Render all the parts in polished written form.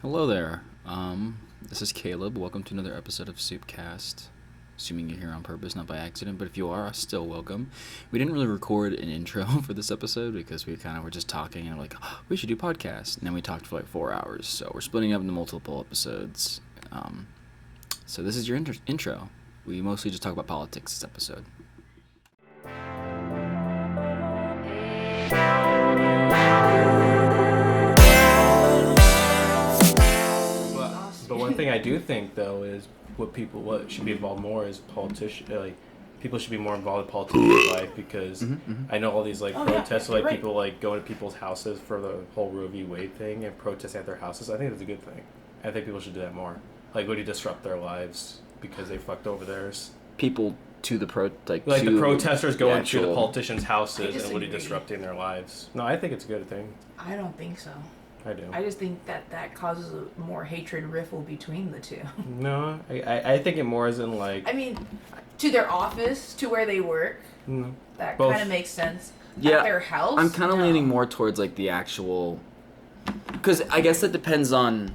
Hello there. This is Caleb. Welcome to another episode of Soupcast. Assuming you're here on purpose, not by accident, but if you are, still welcome. We didn't really record an intro for this episode because we kind of were just talking and like, oh, we should do podcasts. And then we talked for like 4 hours, so we're splitting up into multiple episodes. So this is your intro. We mostly just talk about politics this episode. But one thing I do think though is what should be involved more is people should be more involved in politicians' life because I know all these protests people going to people's houses for the whole Roe v. Wade thing and protesting at their houses. I think that's a good thing. I think people should do that more. Like, would you disrupt their lives because they fucked over theirs? People to the the protesters going to the politicians' houses and would you disrupting their lives? No, I think it's a good thing. I don't think so. I do. I just think that causes a more hatred riffle between the two. No, I think it more as in I mean, to their office, to where they work, that kind of makes sense. Yeah, at their house, I'm kind of leaning more towards the actual, because I guess that depends on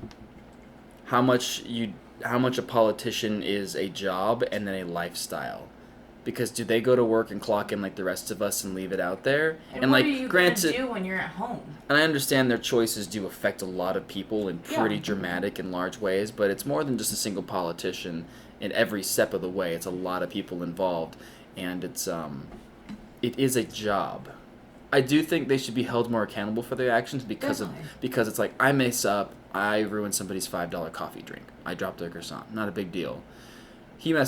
how much a politician is a job and then a lifestyle. Because do they go to work and clock in like the rest of us and leave it out there? And what are you going to do when you're at home? And I understand their choices do affect a lot of people in pretty dramatic and large ways, but it's more than just a single politician in every step of the way. It's a lot of people involved, and it is a job. I do think they should be held more accountable for their actions because it's like, I mess up, I ruined somebody's $5 coffee drink. I dropped their croissant. Not a big deal. He or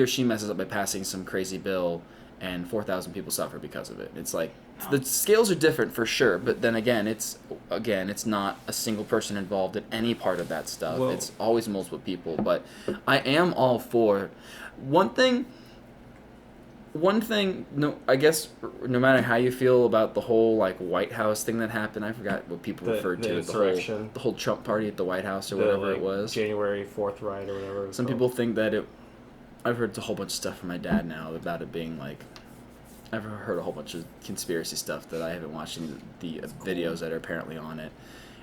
she messes up by passing some crazy bill, and 4,000 people suffer because of it. It's like the scales are different for sure, but then again, it's not a single person involved in any part of that stuff. Well, it's always multiple people. But I am all for one thing. No, I guess no matter how you feel about the whole White House thing that happened, I forgot what people referred to as the whole Trump party at the White House or whatever it was. January 4th riot or whatever. Some people think that I've heard a whole bunch of stuff from my dad now about it being I've heard a whole bunch of conspiracy stuff that I haven't watched the videos that are apparently on it,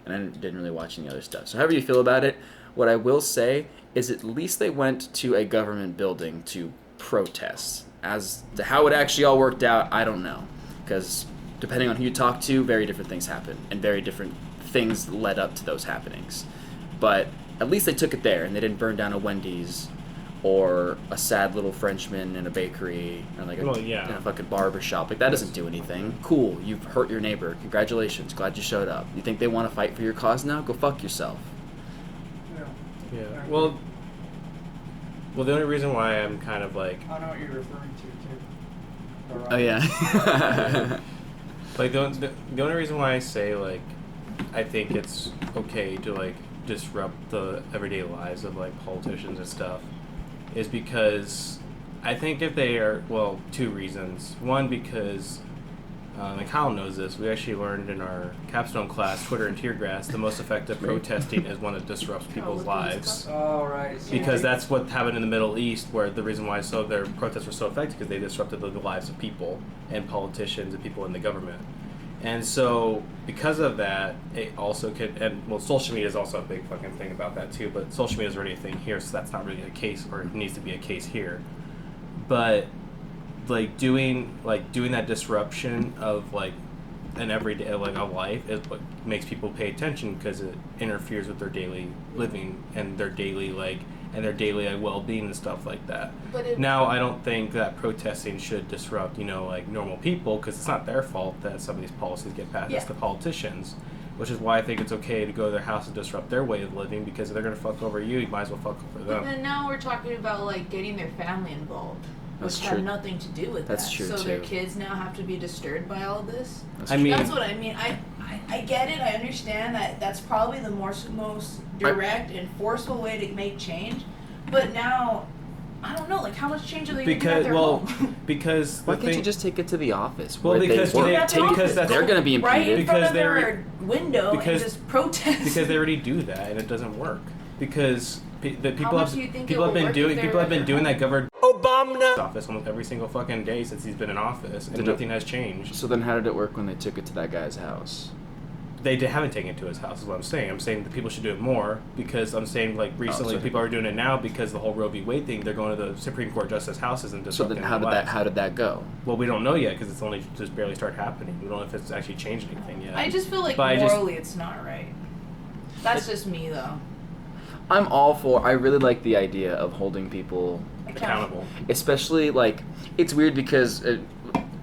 and I didn't really watch any other stuff. So however you feel about it, what I will say is at least they went to a government building to protest. As to how it actually all worked out, I don't know. Because depending on who you talk to, very different things happen. And very different things led up to those happenings. But at least they took it there, and they didn't burn down a Wendy's or a sad little Frenchman in a bakery or in a fucking barber shop. That doesn't do anything. Cool, you've hurt your neighbor. Congratulations, glad you showed up. You think they want to fight for your cause now? Go fuck yourself. Yeah. Well, the only reason why I'm kind of I know what you're referring to, too. Oh, yeah. The only reason why I say, I think it's okay to, disrupt the everyday lives of, politicians and stuff is because I think if they are, two reasons. One, because, and Kyle knows this, we actually learned in our capstone class, Twitter and Tear Gas, the most effective protesting is one that disrupts people's lives. Oh, right. Because that's what happened in the Middle East, where the reason why their protests were so effective because they disrupted the lives of people and politicians and people in the government. And so, because of that, it also could, social media is also a big fucking thing about that too, but social media is already a thing here, so that's not really a case, or it needs to be a case here. But doing that disruption of an everyday a life is what makes people pay attention because it interferes with their daily living and their daily well-being and stuff like that. Now I don't think that protesting should disrupt normal people because it's not their fault that some of these policies get passed. It's the politicians, which is why I think it's okay to go to their house and disrupt their way of living because if they're gonna fuck over you might as well fuck over them. But then now we're talking about getting their family involved. That's which true. have nothing to do with That's that. true, so too. their kids now have to be disturbed by all this. That's what I mean. I get it. I understand that that's probably the most direct and forceful way to make change. But now, I don't know. How much change are they going to do at their home? Because why can't you just take it to the office? Well, because they're going to be impeded. Right in front of their window and just protest. Because they already do that and it doesn't work. Because people have been doing that government Obama office almost every single fucking day since he's been in office, and nothing has changed. So then, how did it work when they took it to that guy's house? they haven't taken it to his house is what I'm saying. I'm saying that people should do it more because I'm saying like recently people are doing it now because the whole Roe v. Wade thing, they're going to the Supreme Court justice houses and disrupting So then how did that go? Well, we don't know yet because it's only just barely started happening. We don't know if it's actually changed anything yet. I just feel like morally it's not right. That's just me though. I'm all for. I really like the idea of holding people accountable. Especially like it's weird because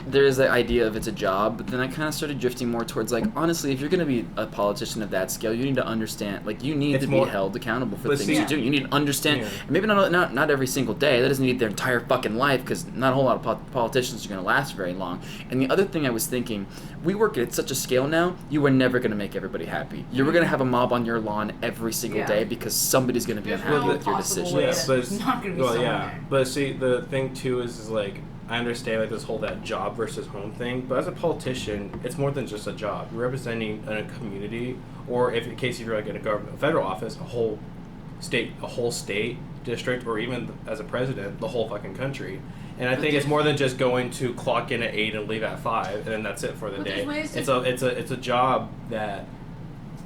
there is the idea of it's a job, but then I kind of started drifting more towards like honestly, if you're going to be a politician of that scale, you need to understand like you need to be held accountable for the things you do. You need to understand. And maybe not every single day. That doesn't need their entire fucking life because not a whole lot of politicians are going to last very long. And the other thing I was thinking, we work at such a scale now. You are never going to make everybody happy. You were going to have a mob on your lawn every single day because somebody's going to be unhappy with your decision. Yeah, but it's not going to be someone there. But see, the thing too is like. I understand like this whole that job versus home thing, but as a politician, it's more than just a job. You're representing a community, or if in case you're like in a federal office, a whole state, district, or even as a president, the whole fucking country. And I think it's more than just going to clock in at 8 and leave at 5, and then that's it for the day. It's a job that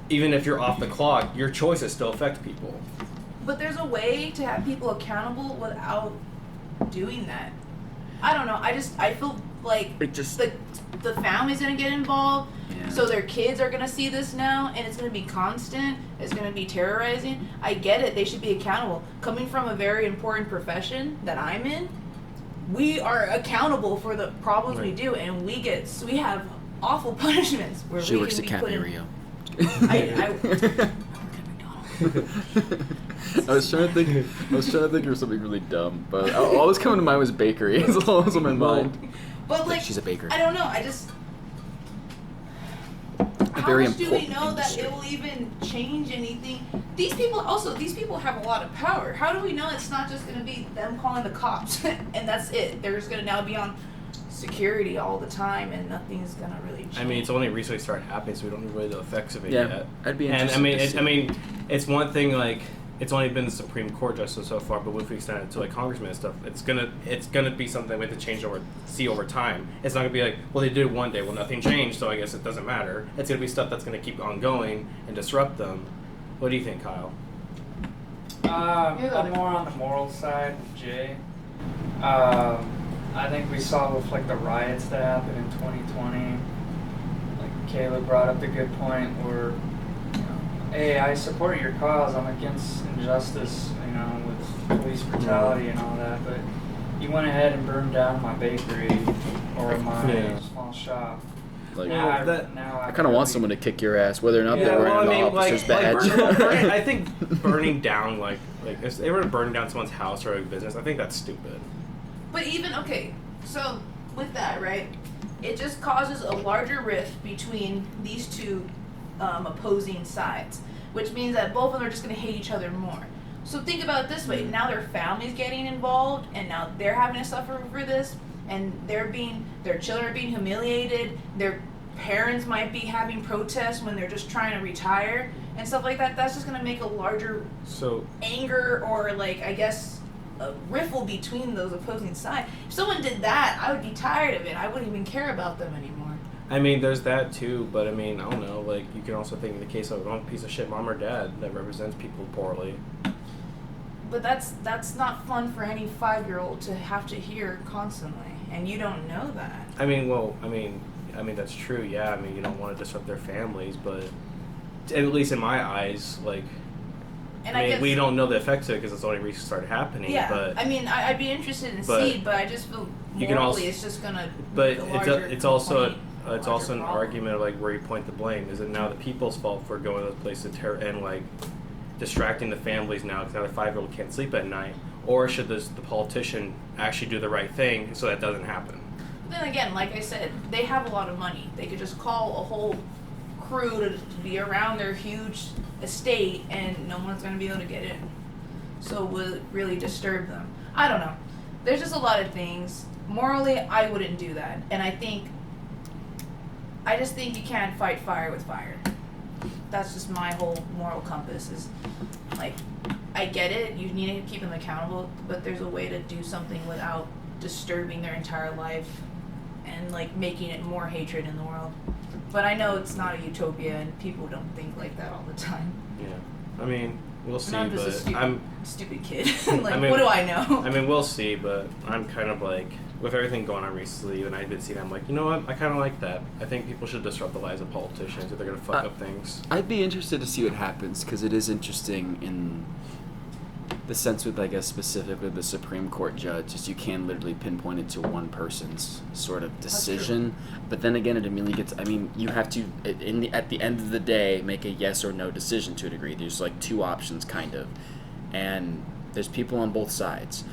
even if you're off the clock, your choices still affect people. But there's a way to have people accountable without doing that. I don't know. I feel like the family's gonna get involved, so their kids are gonna see this now, and it's gonna be constant. It's gonna be terrorizing. I get it. They should be accountable. Coming from a very important profession that I'm in, we are accountable for the problems we do, and we have awful punishments. Where she works at Cafe Rio. I was trying to think of something really dumb, but all was coming to mind was bakery. That's all was on my mind. But like, she's a baker. I don't know. I just. How much do we know that it will even change anything? These people have a lot of power. How do we know it's not just going to be them calling the cops and that's it? They're just going to now be on security all the time and nothing's going to really change. I mean, it's only recently started happening, so we don't know really the effects of it yet. I'd be interested. And it's one thing like it's only been the Supreme Court justice so far, but if we extend it to like congressmen and stuff, it's gonna be something we have to see over time. It's not gonna be like, well, they did it one day, well, nothing changed, so I guess it doesn't matter. It's gonna be stuff that's gonna keep on going and disrupt them. What do you think, Kyle? I'm more on the moral side with Jay. I think we saw with like the riots that happened in 2020. Like Caleb brought up the good point where, hey, I support your cause. I'm against injustice, with police brutality and all that. But you went ahead and burned down my bakery or my small shop. Like, I kind of want someone to kick your ass, whether or not they're wearing an officer's badge. I think burning down, like if they were burning down someone's house or a business, I think that's stupid. But even, okay, so with that, right, it just causes a larger rift between these two opposing sides, which means that both of them are just going to hate each other more. So think about it this way. Now their family's getting involved, and now they're having to suffer for this, and their children are being humiliated. Their parents might be having protests when they're just trying to retire and stuff like that. That's just going to make a larger anger or, like, I guess, a riffle between those opposing sides. If someone did that, I would be tired of it. I wouldn't even care about them anymore. I mean, there's that too, but I mean, I don't know, like, you can also think of the case of a piece of shit mom or dad that represents people poorly. But that's not fun for any 5-year-old to have to hear constantly, and you don't know that. I mean, that's true, yeah. I mean, you don't want to disrupt their families, but at least in my eyes, like, and I mean, we don't know the effects of it because it's only recently started happening. Yeah, but, I mean, I'd be interested in see, but I just feel morally it's just gonna. But it's also an argument of like where you point the blame. Is it now the people's fault for going to the place and like distracting the families now because now the 5-year-old can't sleep at night, or should the politician actually do the right thing so that doesn't happen? Then again, like I said, they have a lot of money. They could just call a whole crew to be around their huge estate and no one's going to be able to get in. So it would really disturb them. I don't know. There's just a lot of things. Morally, I wouldn't do that. And I just think you can't fight fire with fire. That's just my whole moral compass is, like, I get it. You need to keep them accountable, but there's a way to do something without disturbing their entire life and, like, making it more hatred in the world. But I know it's not a utopia, and people don't think like that all the time. Yeah, I mean, we'll see. I'm just but a stupid kid. Like, what do I know? I mean, we'll see. But I'm kind of like, with everything going on recently, and I've been seeing, I'm like, you know what? I kind of like that. I think people should disrupt the lives of politicians if they're gonna fuck up things. I'd be interested to see what happens because it is interesting in the sense with, I guess, specifically the Supreme Court judge, is you can literally pinpoint it to one person's sort of decision. But then again, it immediately gets. I mean, you have to at the end of the day make a yes or no decision to a degree. There's like two options, kind of, and there's people on both sides.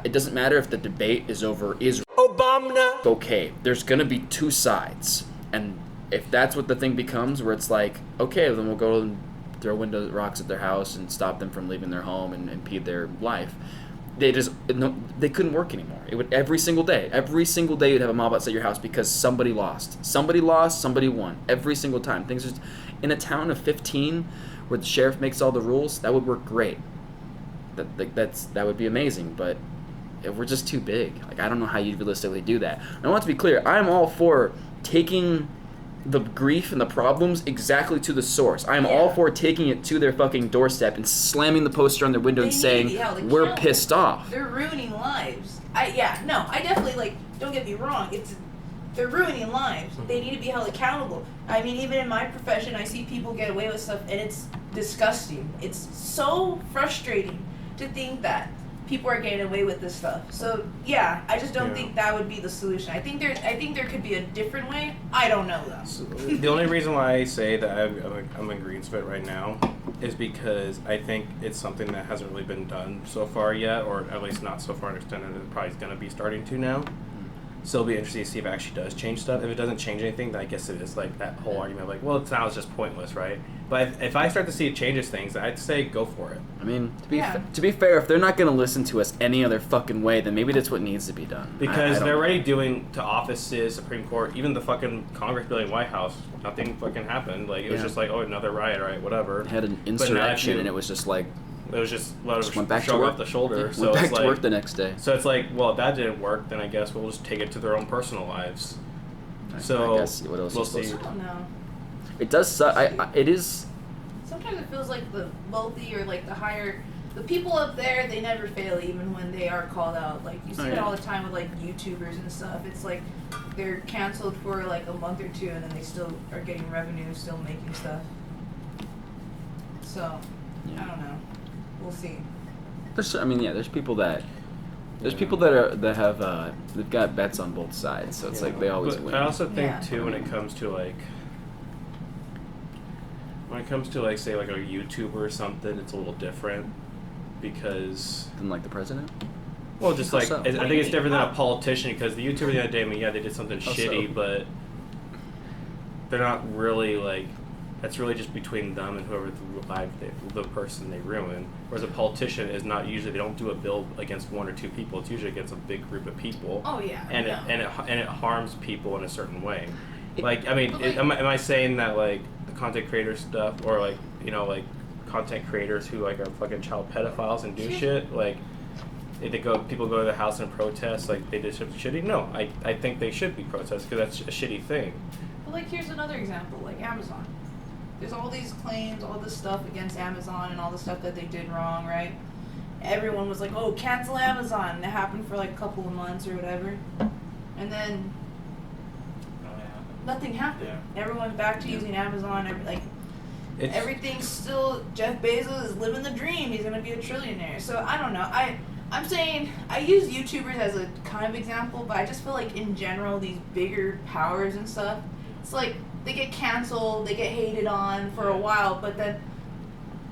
It doesn't matter if the debate is over Israel. Obama. Okay, there's gonna be two sides, and if that's what the thing becomes, where it's like, okay, then we'll go and throw rocks at their house and stop them from leaving their home and impede their life. They couldn't work anymore. It would every single day you'd have a mob outside your house because somebody lost, somebody won every single time. Things just in a town of 15 where the sheriff makes all the rules, that would work great. That would be amazing, but we're just too big. Like, I don't know how you'd realistically do that. I want to be clear, I'm all for taking the grief and the problems exactly to the source. I am all for taking it to their fucking doorstep and slamming the poster on their window and saying, we're pissed off. They're ruining lives. I definitely, like, don't get me wrong, they're ruining lives. They need to be held accountable. I mean, even in my profession, I see people get away with stuff, and it's disgusting. It's so frustrating to think that people are getting away with this stuff. So yeah, I just don't think that would be the solution. I think there could be a different way. I don't know though. So the only reason why I say that I'm in agreement with it right now is because I think it's something that hasn't really been done so far yet, or at least not so far to an extent that it probably is going to be starting to now. So it'll be interesting to see if it actually does change stuff. If it doesn't change anything, then I guess it is like that whole argument of like, well, now it's just pointless, right? But if I start to see it changes things, I'd say go for it. I mean, to be fair, if they're not going to listen to us any other fucking way, then maybe that's what needs to be done. Because they're already doing to offices, Supreme Court, even the fucking Congress building, White House, nothing fucking happened. Like, it was just like, oh, another riot, right, whatever. They had an insurrection, and it was just like... It was just a lot of went back shrug to off the shoulder. Yeah, so went back it's to like, work the next day. So it's like, well, if that didn't work, then I guess we'll just take it to their own personal lives. So I guess what else we'll see. see. I don't know. It does suck. It is... Sometimes it feels like the wealthy or like the people up there, they never fail even when they are called out. Like, you see it all the time with like YouTubers and stuff. It's like they're canceled for like a month or two, and then they still are getting revenue, still making stuff. So, I don't know. We'll see. There's people that have they've got bets on both sides, so it's like they always win. I also think too when it comes to say like a YouTuber or something, it's a little different because than like the president. Well, just like I think it's different than a politician because the YouTuber the other day, I mean, they did something shitty, but they're not really like. That's really just between them and whoever the person they ruin. Whereas a politician is not usually, they don't do a bill against one or two people. It's usually against a big group of people. Oh yeah. And it harms people in a certain way. Like, I mean, am I saying that like the content creator stuff or like, you know, like content creators who like are fucking child pedophiles and do shit, like if people go to the house and protest like they did something shitty? No, I think they should be protested because that's a shitty thing. But like, here's another example, like Amazon. There's all these claims, all this stuff against Amazon and all the stuff that they did wrong, right? Everyone was like, oh, cancel Amazon. And it happened for like a couple of months or whatever. And then nothing happened. Yeah. Everyone's back to using Amazon. Everything's still, Jeff Bezos is living the dream. He's going to be a trillionaire. So I don't know. I'm saying, I use YouTubers as a kind of example, but I just feel like in general, these bigger powers and stuff, it's like, they get canceled, they get hated on for a while, but then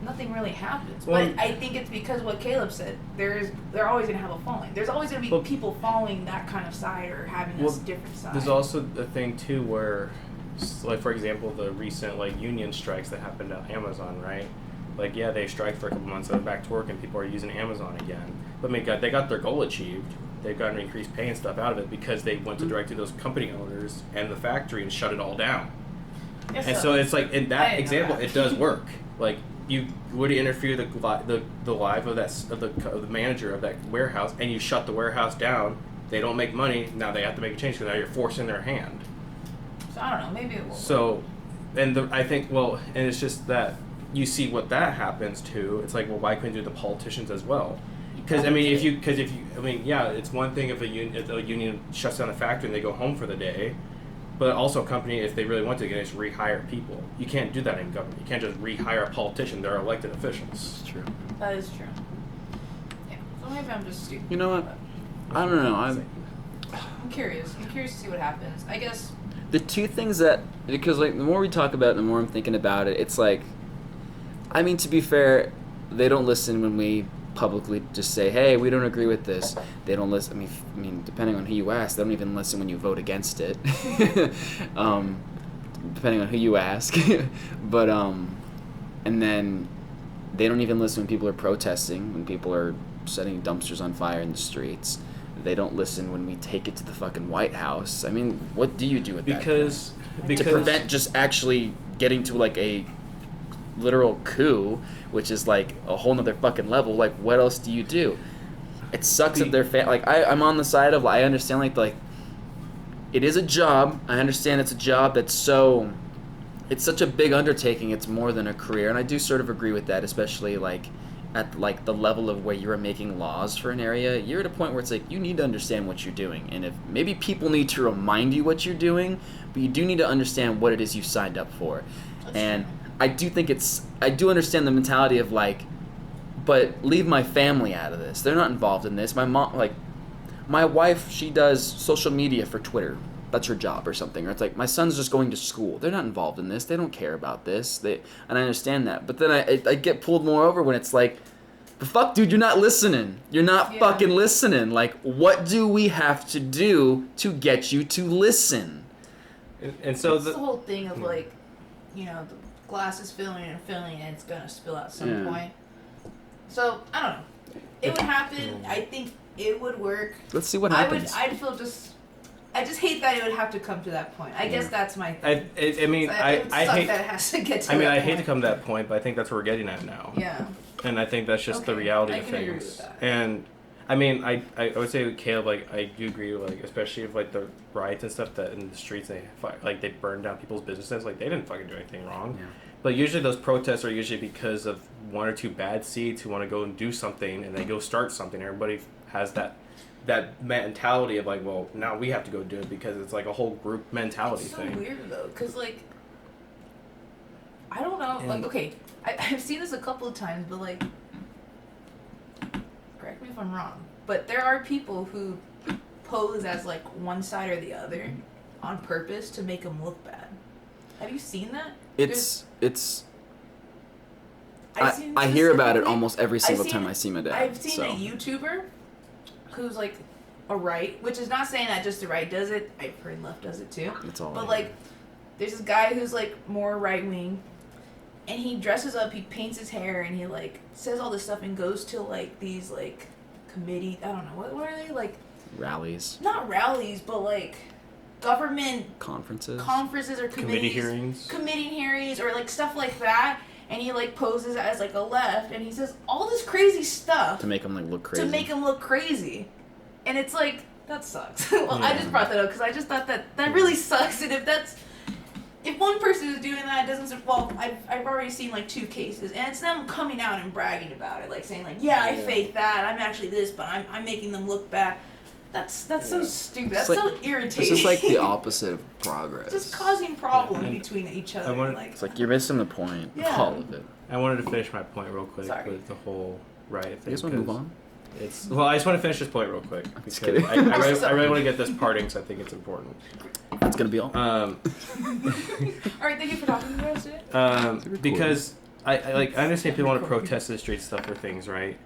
nothing really happens. Well, but I think it's because what Caleb said. They're always going to have a following. There's always going to be people following that kind of side or having this different side. There's also a thing, too, where, like, for example, the recent, like, union strikes that happened at Amazon, right? Like, yeah, they striked for a couple months, they're back to work, and people are using Amazon again. But they got their goal achieved. They've gotten increased pay and stuff out of it because they went to directly those company owners and the factory and shut it all down. Yes, and so it's like in that example, it does work. Like you would interfere the life of the manager of that warehouse, and you shut the warehouse down. They don't make money now. They have to make a change because now you're forcing their hand. So I don't know. Maybe it will. So, I think, well, and it's just that you see what that happens to. It's like, well, why couldn't you do the politicians as well? Because yeah, it's one thing if a union shuts down a factory and they go home for the day, but also a company, if they really want to, can just rehire people. You can't do that in government. You can't just rehire a politician. They're elected officials. It's true. That is true. Yeah. So maybe I'm just stupid. You know what? I don't know. I'm curious. I'm curious to see what happens. I guess. The two things that, because like the more we talk about it, the more I'm thinking about it. It's like, I mean, to be fair, they don't listen when we publicly just say, hey, we don't agree with this. They don't listen. I mean, depending on who you ask, they don't even listen when you vote against it. Depending on who you ask. But and then they don't even listen when people are protesting, when people are setting dumpsters on fire in the streets. They don't listen when we take it to the fucking White House. I mean, what do you do with that? Because to prevent just actually getting to like a literal coup, which is like a whole nother fucking level. Like, what else do you do? It sucks that they're like I'm on the side of I understand like it is a job. I understand it's a job that's it's such a big undertaking. It's more than a career, and I do sort of agree with that, especially like at like the level of where you're making laws for an area. You're at a point where it's like you need to understand what you're doing, and if maybe people need to remind you what you're doing, but you do need to understand what it is you signed up for. That's and true. I do understand the mentality of like, but leave my family out of this. They're not involved in this. My mom, like, my wife, she does social media for Twitter. That's her job or something. Or it's like, my son's just going to school. They're not involved in this. They don't care about this. And I understand that. But then I get pulled more over when it's like, the fuck, dude, you're not listening. You're not fucking listening. Like, what do we have to do to get you to listen? And so it's the whole thing of like, the glass is filling and it's gonna spill out some point. So I don't know. It would happen. I think it would work. Let's see what happens. I just hate that it would have to come to that point. I guess that's my thing. I hate that it has to get to. I hate to come to that point, but I think that's what we're getting at now. Yeah. And I think that's just the reality of things. Agree with that. And I mean, I would say with Caleb, like I do agree with like especially with like the riots and stuff that in the streets they burned down people's businesses. Like they didn't fucking do anything wrong. Yeah. But usually those protests are usually because of one or two bad seeds who want to go and do something and they go start something. Everybody has that mentality of like, well, now we have to go do it because it's like a whole group mentality thing. It's so weird though, because like, I don't know, like, okay, I've seen this a couple of times, but like, correct me if I'm wrong, but there are people who pose as like one side or the other on purpose to make them look bad. Have you seen that? I hear about it almost every single time I see my dad. I've seen a YouTuber who's like a right, which is not saying that just the right does it. I've heard left does it too. It's all. But like, there's this guy who's like more right wing, and he dresses up, he paints his hair, and he like says all this stuff and goes to like these like committee. I don't know what are they like. Rallies. Not rallies, but like government conferences or committees. Committee hearings or like stuff like that. And he like poses as like a left, and he says all this crazy stuff to make him like look crazy. And it's like that sucks. Well, I just brought that up because I just thought that really sucks. And if one person is doing that, it doesn't. Well, I've already seen like 2 cases, and it's them coming out and bragging about it, like saying like, I faked that. I'm actually this, but I'm making them look bad. That's so stupid. That's so irritating. It's just like the opposite of progress. Just causing problems between each other. It's like you're missing the point of all of it. I wanted to finish my point real quick with the whole riot thing. You guys want to move on? I just want to finish this point real quick. Just kidding. I really want to get this parting, so I think it's important. That's gonna be all. All right, thank you for talking to us today. Because I understand people want to protest the street stuff for things, right?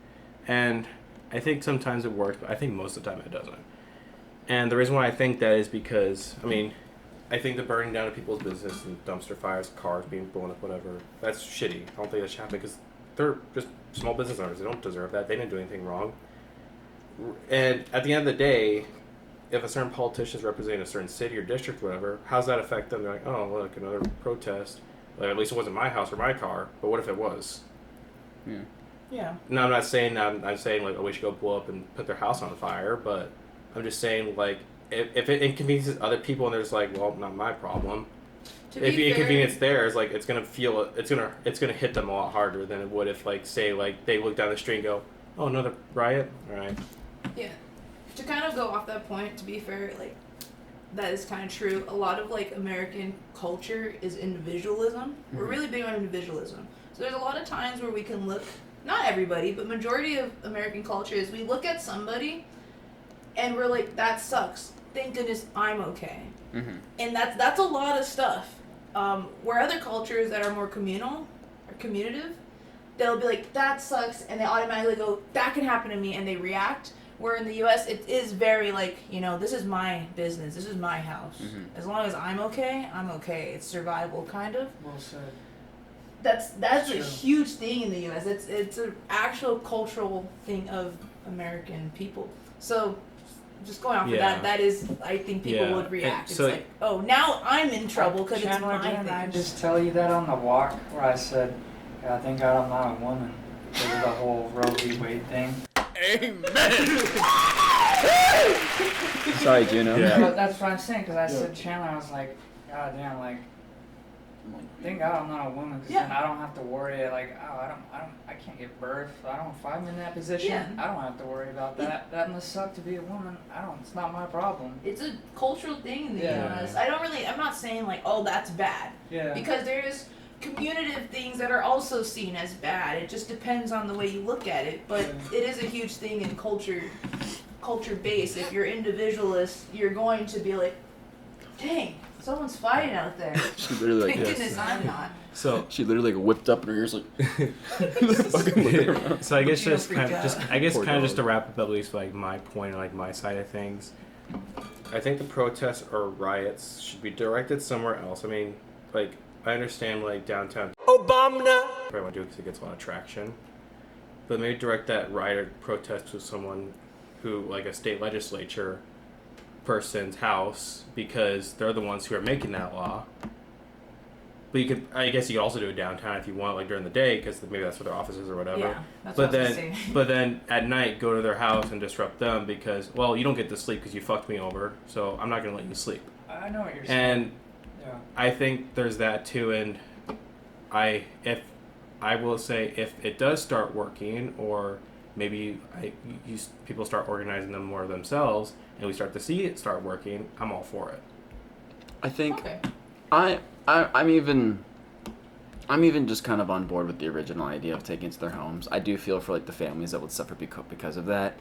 And I think sometimes it works, but I think most of the time it doesn't. And the reason why I think that is because, I think the burning down of people's business and dumpster fires, cars being blown up, whatever, that's shitty. I don't think that should happen because they're just small business owners. They don't deserve that. They didn't do anything wrong. And at the end of the day, if a certain politician is representing a certain city or district or whatever, how's that affect them? They're like, oh, look, another protest. Like, at least it wasn't my house or my car, but what if it was? Yeah. Yeah. No, I'm not saying that. I'm saying, like, oh, we should go blow up and put their house on fire, but I'm just saying, like, if it inconveniences other people and they're just like, well, not my problem. To If be the fair, inconvenience there is like it's gonna hit them a lot harder than it would if like say like they look down the street and go, oh, another riot, all right. Yeah. To kind of go off that point, to be fair, like, that is kind of true. A lot of, like, American culture is individualism. Mm-hmm. We're really big on individualism. So there's a lot of times where we can look, not everybody, but majority of American culture is we look at somebody and we're like, that sucks. Thank goodness I'm okay. Mm-hmm. And that's a lot of stuff. Where other cultures that are more communal or commutative, they'll be like, that sucks, and they automatically go, that can happen to me, and they react. Where in the U.S., it is very like, this is my business, this is my house. Mm-hmm. As long as I'm okay, I'm okay. It's survival, kind of. Well said. That's a huge thing in the U.S. It's an actual cultural thing of American people. So, just going off of that is, I think people would react. It's like, oh, now I'm in trouble because it's my thing. I just tell you that on the walk where I said, yeah, thank God I'm not a woman because of the whole Roe v. Wade thing. Amen. Sorry, Juno. Yeah. But that's what I'm saying, because I said Chandler, I was like, God damn, like, thank God I'm not a woman, because then I don't have to worry, like, oh, I can't give birth. If I'm in that position, I don't have to worry about that. That must suck to be a woman. It's not my problem. It's a cultural thing in the U.S. I'm not saying, like, oh, that's bad. Yeah. Because there's commutative things that are also seen as bad. It just depends on the way you look at it. But it is a huge thing in culture base. If you're individualist, you're going to be like, dang, someone's fighting out there. She literally thank goodness I'm not. So she literally like whipped up in her ears like. So I guess just kind of to wrap up at least like my point and like my side of things. I think the protests or riots should be directed somewhere else. I mean, like. I understand, like, downtown Obama. Probably want to do it because it gets a lot of traction. But maybe direct that riot or protest to someone who, like, a state legislature person's house because they're the ones who are making that law. But I guess you could also do it downtown if you want, like, during the day because maybe that's where their office is or whatever. Yeah, that's what I was saying. But then at night, go to their house and disrupt them because, well, you don't get to sleep because you fucked me over, so I'm not going to let you sleep. I know what you're saying. And I think there's that too, and I will say if it does start working, or maybe people start organizing them more themselves, and we start to see it start working, I'm all for it. I think I'm even just kind of on board with the original idea of taking it to their homes. I do feel for like the families that would suffer because of that,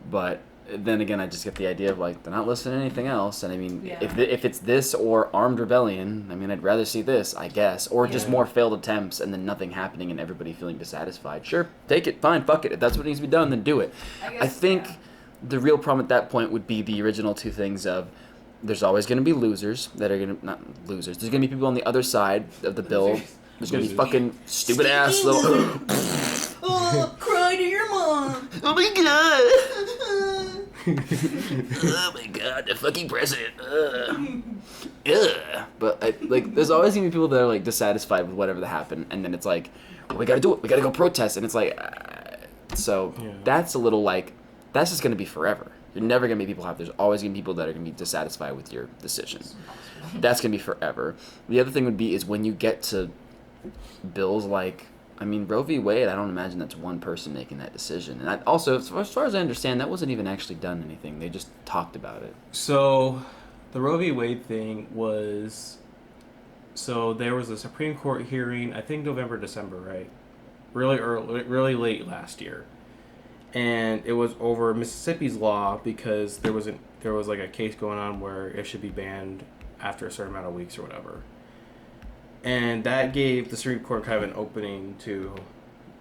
but. Then again, I just get the idea of like they're not listening to anything else, and I mean, if it's this or armed rebellion, I mean, I'd rather see this, I guess, or just more failed attempts and then nothing happening and everybody feeling dissatisfied. Sure, take it, fine, fuck it. If that's what needs to be done, then do it. I think the real problem at that point would be the original two things of there's always going to be losers that are going to not losers. There's going to be people on the other side of the bill. There's going to be fucking stupid ass little. Oh, cry to your mom. Oh my god. Oh my god, the fucking president. But there's always gonna be people that are like dissatisfied with whatever that happened, and then it's like, well, we gotta do it. We gotta go protest, and it's like, that's a little like, that's just gonna be forever. You're never gonna make people happy. There's always gonna be people that are gonna be dissatisfied with your decision. That's gonna be forever. The other thing would be is when you get to bills like. I mean, Roe v. Wade, I don't imagine that's one person making that decision. And also, as far as I understand, that wasn't even actually done anything. They just talked about it. So, the Roe v. Wade thing was... So, there was a Supreme Court hearing, I think November, December, right? Really early, really late last year. And it was over Mississippi's law because there was like a case going on where it should be banned after a certain amount of weeks or whatever. And that gave the Supreme Court kind of an opening to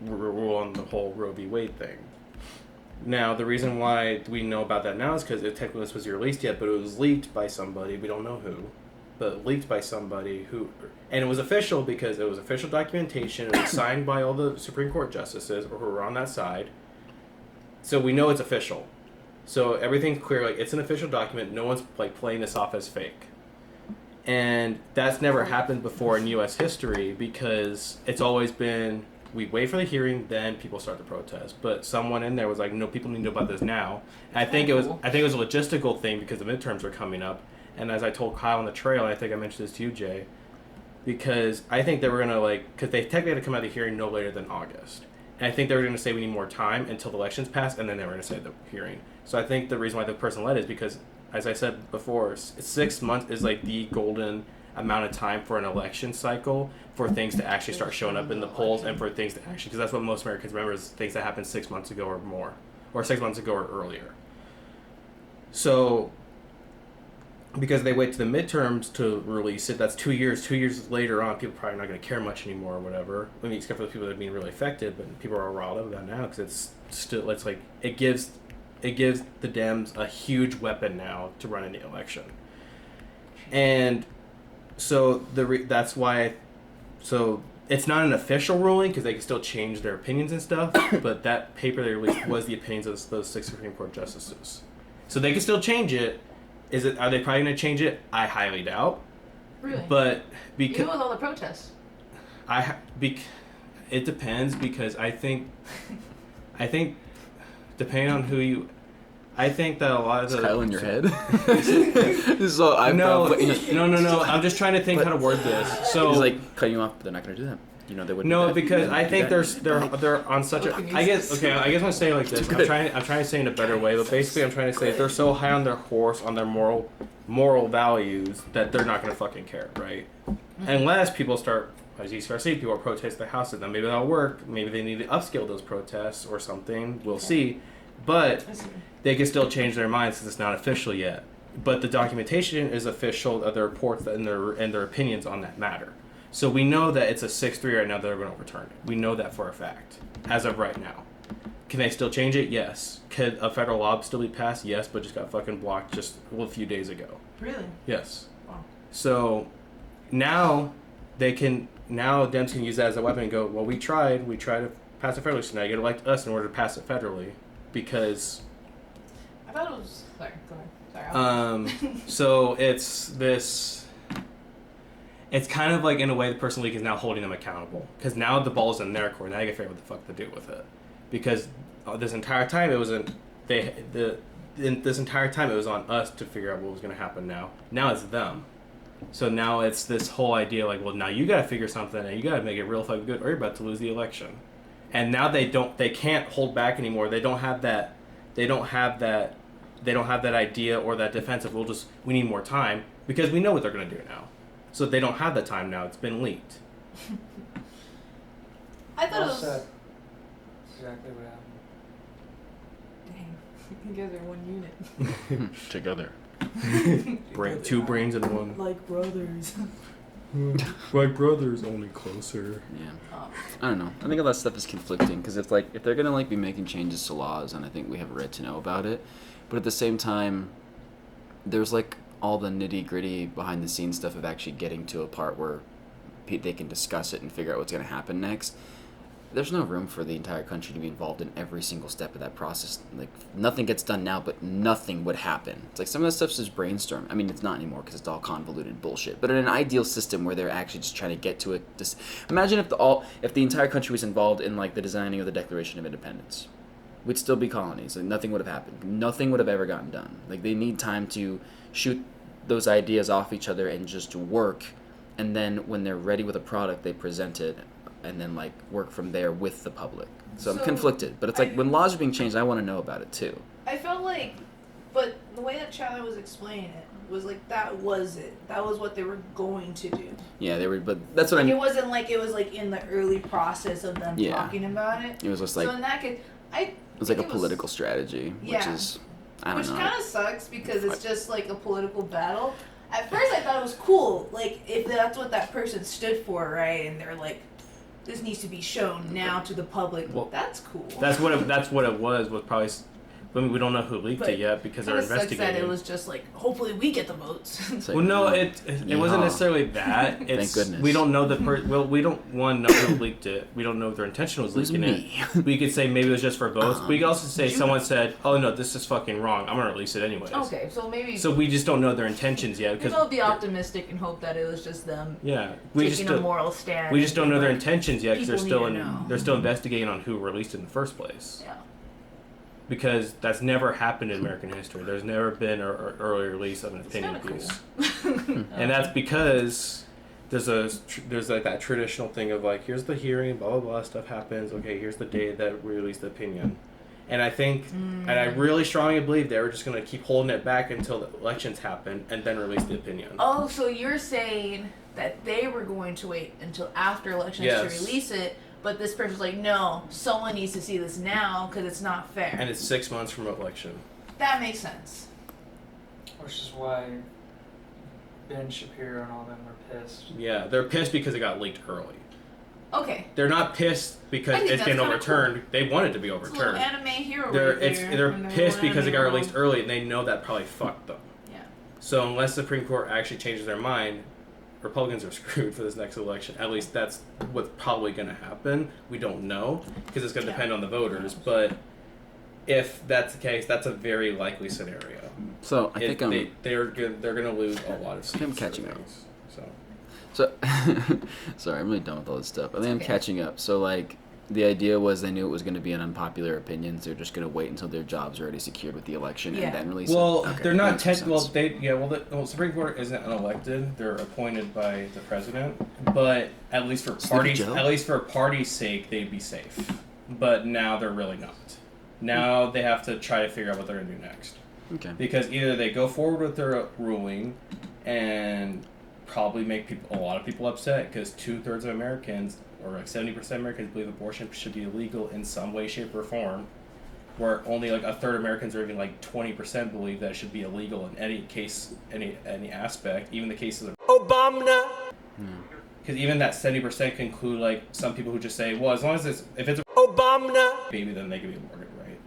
rule on the whole Roe v. Wade thing. Now, the reason why we know about that now is because technically this wasn't released yet, but it was leaked by somebody, we don't know who, but leaked by somebody who, and it was official because it was official documentation, it was signed by all the Supreme Court justices or who were on that side, so we know it's official. So everything's clear, like it's an official document, no one's like playing this off as fake. And that's never happened before in U.S. history because it's always been we wait for the hearing, then people start the protest. But someone in there was like, no, people need to know about this now. And I think it was a logistical thing because the midterms are coming up. And as I told Kyle on the trail, and I think I mentioned this to you, Jay, because I think they were gonna because they technically had to come out of the hearing no later than August. And I think they were gonna say we need more time until the elections passed, and then they were gonna say the hearing. So I think the reason why the person led is because, as I said before, 6 months is like the golden amount of time for an election cycle for things to actually start showing up in the polls and for things to actually, because that's what most Americans remember is things that happened 6 months ago or more, or 6 months ago or earlier. So because they wait to the midterms to release it, that's 2 years. 2 years later on, people are probably not going to care much anymore or whatever. I mean, except for the people that are being really affected, but people are all riled up about it now because it's still, it's like, it gives the Dems a huge weapon now to run any election. And so that's why, so it's not an official ruling because they can still change their opinions and stuff, but that paper they released was the opinions of those 6 Supreme Court justices. So they can still change it. Are they probably going to change it? I highly doubt. Really? But because even with all the protests. It depends because I think depending on who you, I think that a lot of the Kyle in your head. So no. I'm just trying to think how to word this. So he's like cutting you off, but they're not going to do that. You know they wouldn't. No, do that. because I think they're on such a. I guess I'm saying it like this. I'm trying to say it in a better way, but basically I'm trying to say they're so high on their horse on their moral values that they're not going to fucking care, right? Unless people start, as you start seeing people protest the House, and then maybe that'll work. Maybe they need to upscale those protests or something. We'll see, but they can still change their minds because it's not official yet. But the documentation is official of the reports and their opinions on that matter. So we know that it's a 6-3 right now that they're going to overturn it. We know that for a fact, as of right now. Can they still change it? Yes. Could a federal law still be passed? Yes, but just got fucking blocked just a few days ago. Really? Yes. Wow. So now Dems can use that as a weapon and go, well, we tried to pass it federally, so now you got to elect us in order to pass it federally, because... I thought it was... Sorry, go ahead. Sorry. So it's this... It's kind of like, in a way, the person league is now holding them accountable. Because now the ball's in their court. Now you gotta figure out what the fuck to do with it. Because this entire time, it was this entire time, it was on us to figure out what was gonna happen now. Now it's them. So now it's this whole idea like, well, now you gotta figure something and you gotta make it real fucking good or you're about to lose the election. And now they can't hold back anymore. They don't have that idea or that defense of, we need more time, because we know what they're gonna do now. So they don't have the time now. It's been leaked. I thought it was... That's exactly what happened. Dang. You guys are one unit. Together. Two brains in one. Like brothers. Like brothers, only closer. Yeah. I don't know. I think all that stuff is conflicting, because if they're going to be making changes to laws, and I think we have a right to know about it, but at the same time, there's all the nitty-gritty behind-the-scenes stuff of actually getting to a part where they can discuss it and figure out what's going to happen next. There's no room for the entire country to be involved in every single step of that process. Nothing gets done now, but nothing would happen. It's some of that stuff's just brainstorm. I mean, it's not anymore because it's all convoluted bullshit. But in an ideal system where they're actually just trying to get to it, imagine if the entire country was involved in the designing of the Declaration of Independence. We'd still be colonies. Nothing would have happened. Nothing would have ever gotten done. They need time to shoot those ideas off each other and just work, and then when they're ready with a product, they present it, and then work from there with the public. So I'm conflicted, but it's when laws are being changed, I want to know about it too. I felt but the way that Charlie was explaining it was that was it. That was what they were going to do. Yeah, they were, but that's what I mean. It wasn't it was in the early process of them talking about it. It was just so in that case, it was a political strategy, which is, I don't know. Which kind of sucks because it's just a political battle. At first, I thought it was cool. If that's what that person stood for, right? And they're this needs to be shown now to the public. Well, that's cool. That's what it was probably I mean, we don't know who leaked it yet because they're investigating. Sucks that it was just like, hopefully we get the votes. Like, well, no, it wasn't necessarily that. Thank goodness. We don't know we don't know who leaked it. We don't know if their intention was leaking it. We could say maybe it was just for votes. We could also say someone said, "Oh no, this is fucking wrong. I'm gonna release it anyways." Okay, so maybe. So we just don't know their intentions yet. Maybe I'll be optimistic and hope that it was just them. Yeah, taking a moral stand. We just don't know their intentions yet because People they're still investigating on who released it in the first place. Yeah. Because that's never happened in American history. There's never been an early release of an opinion piece, and that's because there's like that traditional thing of like, here's the hearing, blah blah blah, stuff happens. Okay, here's the day that we release the opinion, and I think, and I really strongly believe they were just gonna keep holding it back until the elections happen and then release the opinion. Oh, so you're saying that they were going to wait until after elections to release it? But this person's like, no, someone needs to see this now because it's not fair. And it's 6 months from election. That makes sense. Which is why Ben Shapiro and all them were pissed. Yeah, they're pissed because it got leaked early. Okay. They're not pissed because it's getting overturned. Cool. They want it to be overturned. It's a little anime hero. They're pissed because it got released early, and they know that probably fucked them. Yeah. So unless the Supreme Court actually changes their mind, Republicans are screwed for this next election. At least that's what's probably going to happen. We don't know because it's going to depend on the voters. But if that's the case, that's a very likely scenario. So I think they're going to lose a lot of seats. I'm catching up. So sorry, I'm really done with all this stuff. I think I'm catching up. So like, the idea was they knew it was going to be an unpopular opinion, so they're just going to wait until their job's already secured with the election and then release it. Well, they're not technical. The Supreme Court isn't unelected; they're appointed by the president. But at least for party's sake, they'd be safe. But now they're really not. Now they have to try to figure out what they're going to do next. Okay. Because either they go forward with their ruling and probably make a lot of people upset because 2/3 of Americans, or like 70% of Americans, believe abortion should be illegal in some way, shape, or form, where only like 1/3 of Americans, or even like 20%, believe that it should be illegal in any case, any aspect, even the cases of Obama. Because even that 70% can include like some people who just say, well, as long as if it's Obama baby, then they can be aborted, right?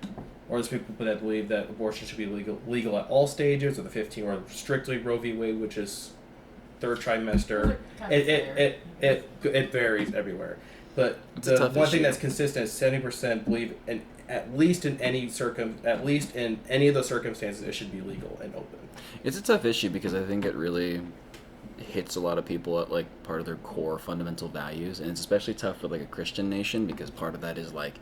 Or there's people that believe that abortion should be legal at all stages, or the 15, or strictly Roe v. Wade, which is third trimester. It varies everywhere, but the one thing that's consistent is 70% believe at least in any of those circumstances it should be legal and open. It's a tough issue because I think it really hits a lot of people at like part of their core fundamental values, and it's especially tough for like a Christian nation because part of that is like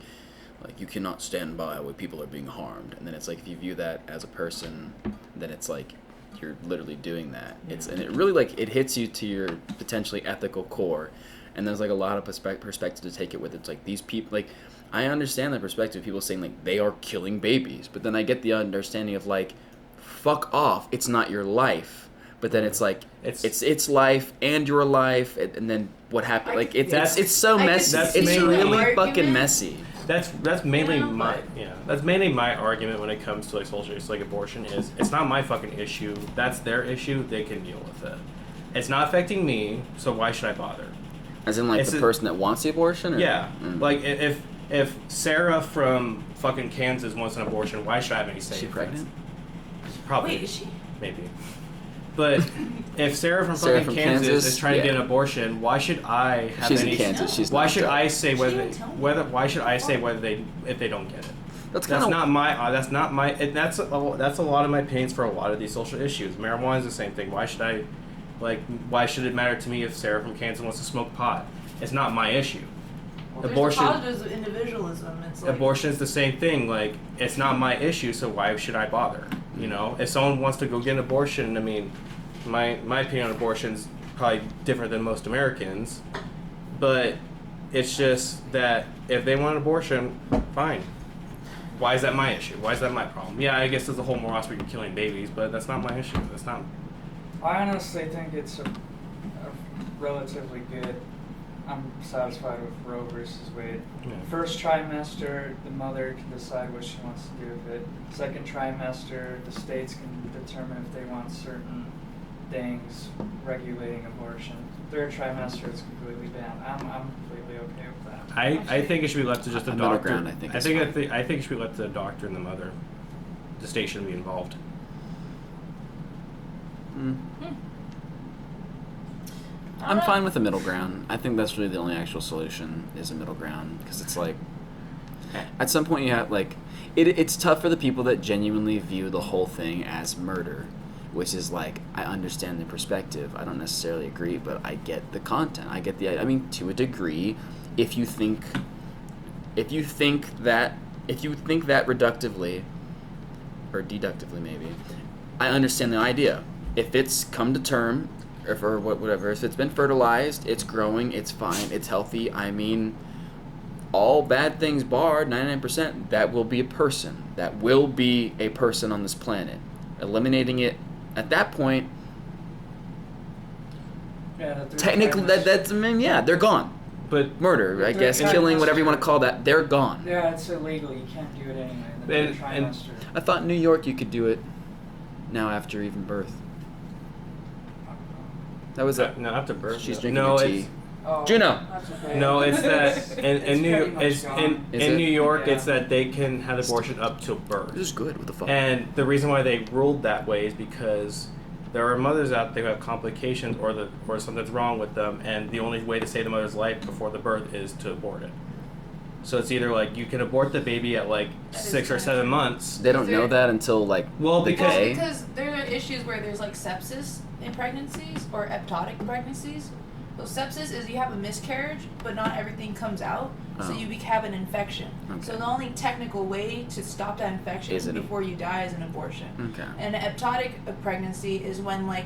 you cannot stand by when people are being harmed, and then it's like if you view that as a person, then it's like you're literally doing that. And it really like it hits you to your potentially ethical core, and there's like a lot of perspective to take it with. It's like these people, like I understand the perspective of people saying like they are killing babies, but then I get the understanding of like fuck off, it's not your life. But then it's like it's life and your life, and then what happened? Like it's so messy. It's really fucking messy. That's mainly my argument when it comes to like social issues like abortion. Is it's not my fucking issue. That's their issue. They can deal with it. It's not affecting me, so why should I bother? As in like the person that wants the abortion? Or? Yeah. Like if Sarah from fucking Kansas wants an abortion, why should I have any say? Is she pregnant? Probably. Wait, is she? Maybe. But if Sarah from fucking Kansas is trying to get an abortion, why should I have She's any? In Kansas. She's why not should I say why should I say if they don't get it? That's not my. And that's a lot of my pains for a lot of these social issues. Marijuana is the same thing. Why should it matter to me if Sarah from Kansas wants to smoke pot? It's not my issue. Well, abortion. There's positives of individualism. It's like, abortion is the same thing. Like it's not my issue, so why should I bother? You know, if someone wants to go get an abortion, I mean, my opinion on abortion is probably different than most Americans, but it's just that if they want an abortion, fine. Why is that my issue? Why is that my problem? Yeah, I guess there's a whole moral aspect of killing babies, but that's not my issue. That's not. I honestly think it's a relatively good. I'm satisfied with Roe versus Wade. Yeah. First trimester, the mother can decide what she wants to do with it. Second trimester, the states can determine if they want certain things regulating abortion. Third trimester, it's completely banned. I'm completely okay with that. I think it should be left to just the doctor. I think it should be left to the doctor and the mother. the state shouldn't be involved. I'm fine with the middle ground. I think that's really the only actual solution is a middle ground, because it's like at some point you have like it's tough for the people that genuinely view the whole thing as murder, which is like, I understand the perspective. I don't necessarily agree, but I get the content. I get the, I mean, to a degree, if you think that reductively or deductively maybe, I understand the idea. If it's come to term, or whatever, if it's been fertilized, it's growing, it's fine, it's healthy. I mean, all bad things barred, 99%, that will be a person. That will be a person on this planet. Eliminating it at that point, technically, that's, I mean, yeah, they're gone. But murder, I guess, killing, whatever you want to call that, they're gone. Yeah, it's illegal. You can't do it anyway. The trimester. I thought in New York you could do it now after even birth. That was no, after birth. She's drinking her tea. Oh, Juno. No, it's that in New York, Yeah. It's that they can have abortion up to birth. This is good. What the fuck? And the reason why they ruled that way is because there are mothers out there who have complications or something's wrong with them, and the only way to save the mother's life before the birth is to abort it. So it's either like you can abort the baby at like 6 or 7 months. They don't know that until like because there are issues where there's like sepsis in pregnancies or ectopic pregnancies. So sepsis is you have a miscarriage, but not everything comes out, so you have an infection. Okay. So the only technical way to stop that infection before you die is an abortion. Okay. And an ectopic pregnancy is when like,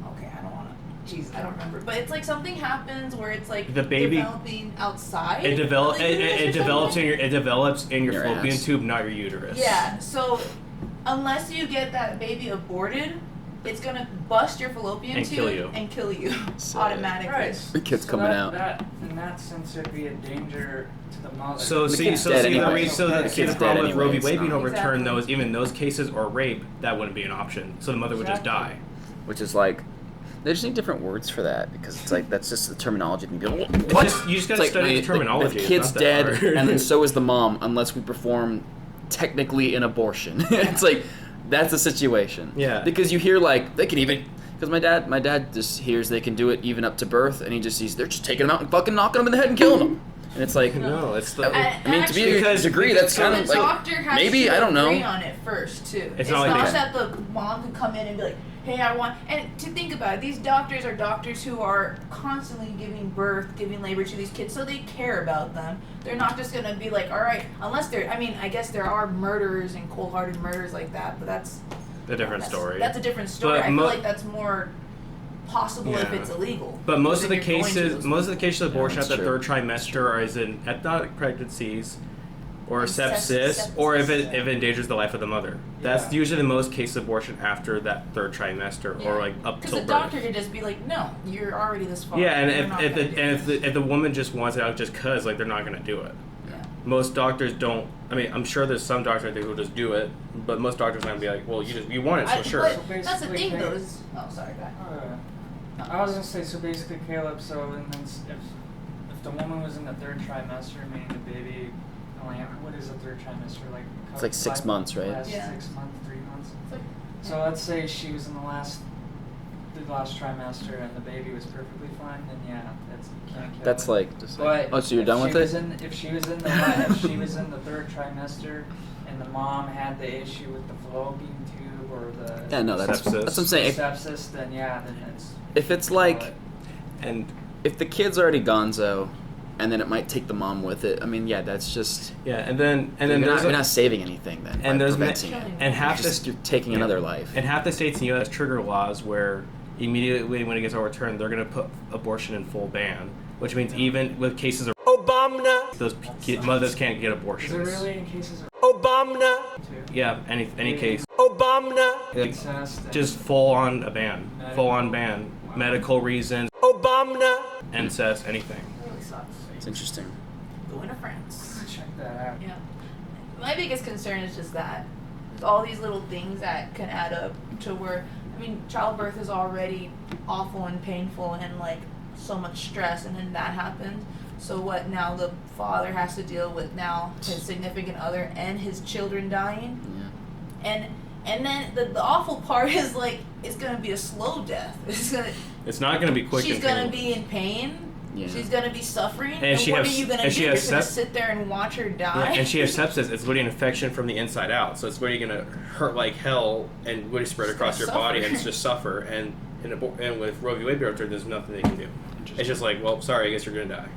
okay, I don't want to, jeez, I don't remember, but it's like something happens where it's like the baby developing outside. It develops in your fallopian ass. tube, not your uterus. Yeah. So unless you get that baby aborted, it's gonna bust your fallopian tube and kill you automatically. Right. The kid's coming out. In that sense, it'd be a danger to the mother. The problem with Roe v. Wade being overturned, Exactly. even those cases or rape, that wouldn't be an option. So the mother would just die. Which is like, they just need different words for that, because it's like, that's just the terminology. And people, You just gotta study the terminology. The kid's dead, and then so is the mom, unless we perform technically an abortion. It's like, that's the situation. Yeah. Because you hear like, they can even, because my dad just hears they can do it even up to birth, and he just sees, they're just taking them out and fucking knocking them in the head and killing them. And it's like, no, it's the. I mean, to be a degree, that's kind of like, maybe, I don't know. Agree on it first too. It's not like that the mom can come in and be like, hey, I want, and to think about it, these doctors are doctors who are constantly giving labor to these kids, so they care about them. They're not just gonna be like, all right, unless they're, I mean, I guess there are murderers and cold-hearted murderers like that, but that's a different story. That's a different story. But I feel like that's more possible if it's illegal. But most of the cases of abortion at the true. third trimester are as in ectopic pregnancies, or sepsis, or if it endangers the life of the mother. That's usually the most cases of abortion after that third trimester, or like up till birth. Because the doctor could just be like, no, you're already this far. Yeah, and if the woman just wants it out just cause, like, they're not gonna do it. Yeah. Most doctors don't. I mean, I'm sure there's some doctors who will just do it, but most doctors are gonna be like, well, you want it, so sure. But that's the thing, though. Oh, sorry, go ahead. I was gonna say, so basically, Caleb. So, and then if the woman was in the third trimester, meaning the baby, what is the third trimester like? It's like 6 months, right? Last 6 months, 3 months. So let's say she was in the last trimester and the baby was perfectly fine, then yeah, you can't kill That's it. like, just like, But oh, so you're done with it? If she was in the third trimester and the mom had the issue with the fallopian tube or the Yeah, no, that's sepsis. what I'm saying. sepsis, then yeah, then it's. If it's like, and if the kid's already gonzo, and then it might take the mom with it. I mean, yeah, that's just. Yeah, and then you're not saving anything then. And there's you're taking another life. And half the states in the U.S. trigger laws where immediately when it gets overturned, they're going to put abortion in full ban, which means even with cases of Obama, those mothers can't get abortions. Is it really in cases of Obama? Yeah, any case. Obama. Just full on ban. Medical reasons. Obama. Incest. Anything. Really sucks. It's interesting. Going to France. Check that out. Yeah. My biggest concern is just that. There's all these little things that can add up to where, I mean, childbirth is already awful and painful and like so much stress, and then that happens. So what now the father has to deal with now his significant other and his children dying? And then the awful part is like it's gonna be a slow death. It's not gonna be quick. She's gonna be in pain. Yeah. She's gonna be suffering. And what are you gonna do? You're gonna sit there and watch her die. Yeah, and she has sepsis. It's literally an infection from the inside out. So it's literally gonna hurt like hell and literally spread across your body and just suffer. And with Roe v. Wade being overturned, there's nothing they can do. It's just like, well, sorry, I guess you're gonna die.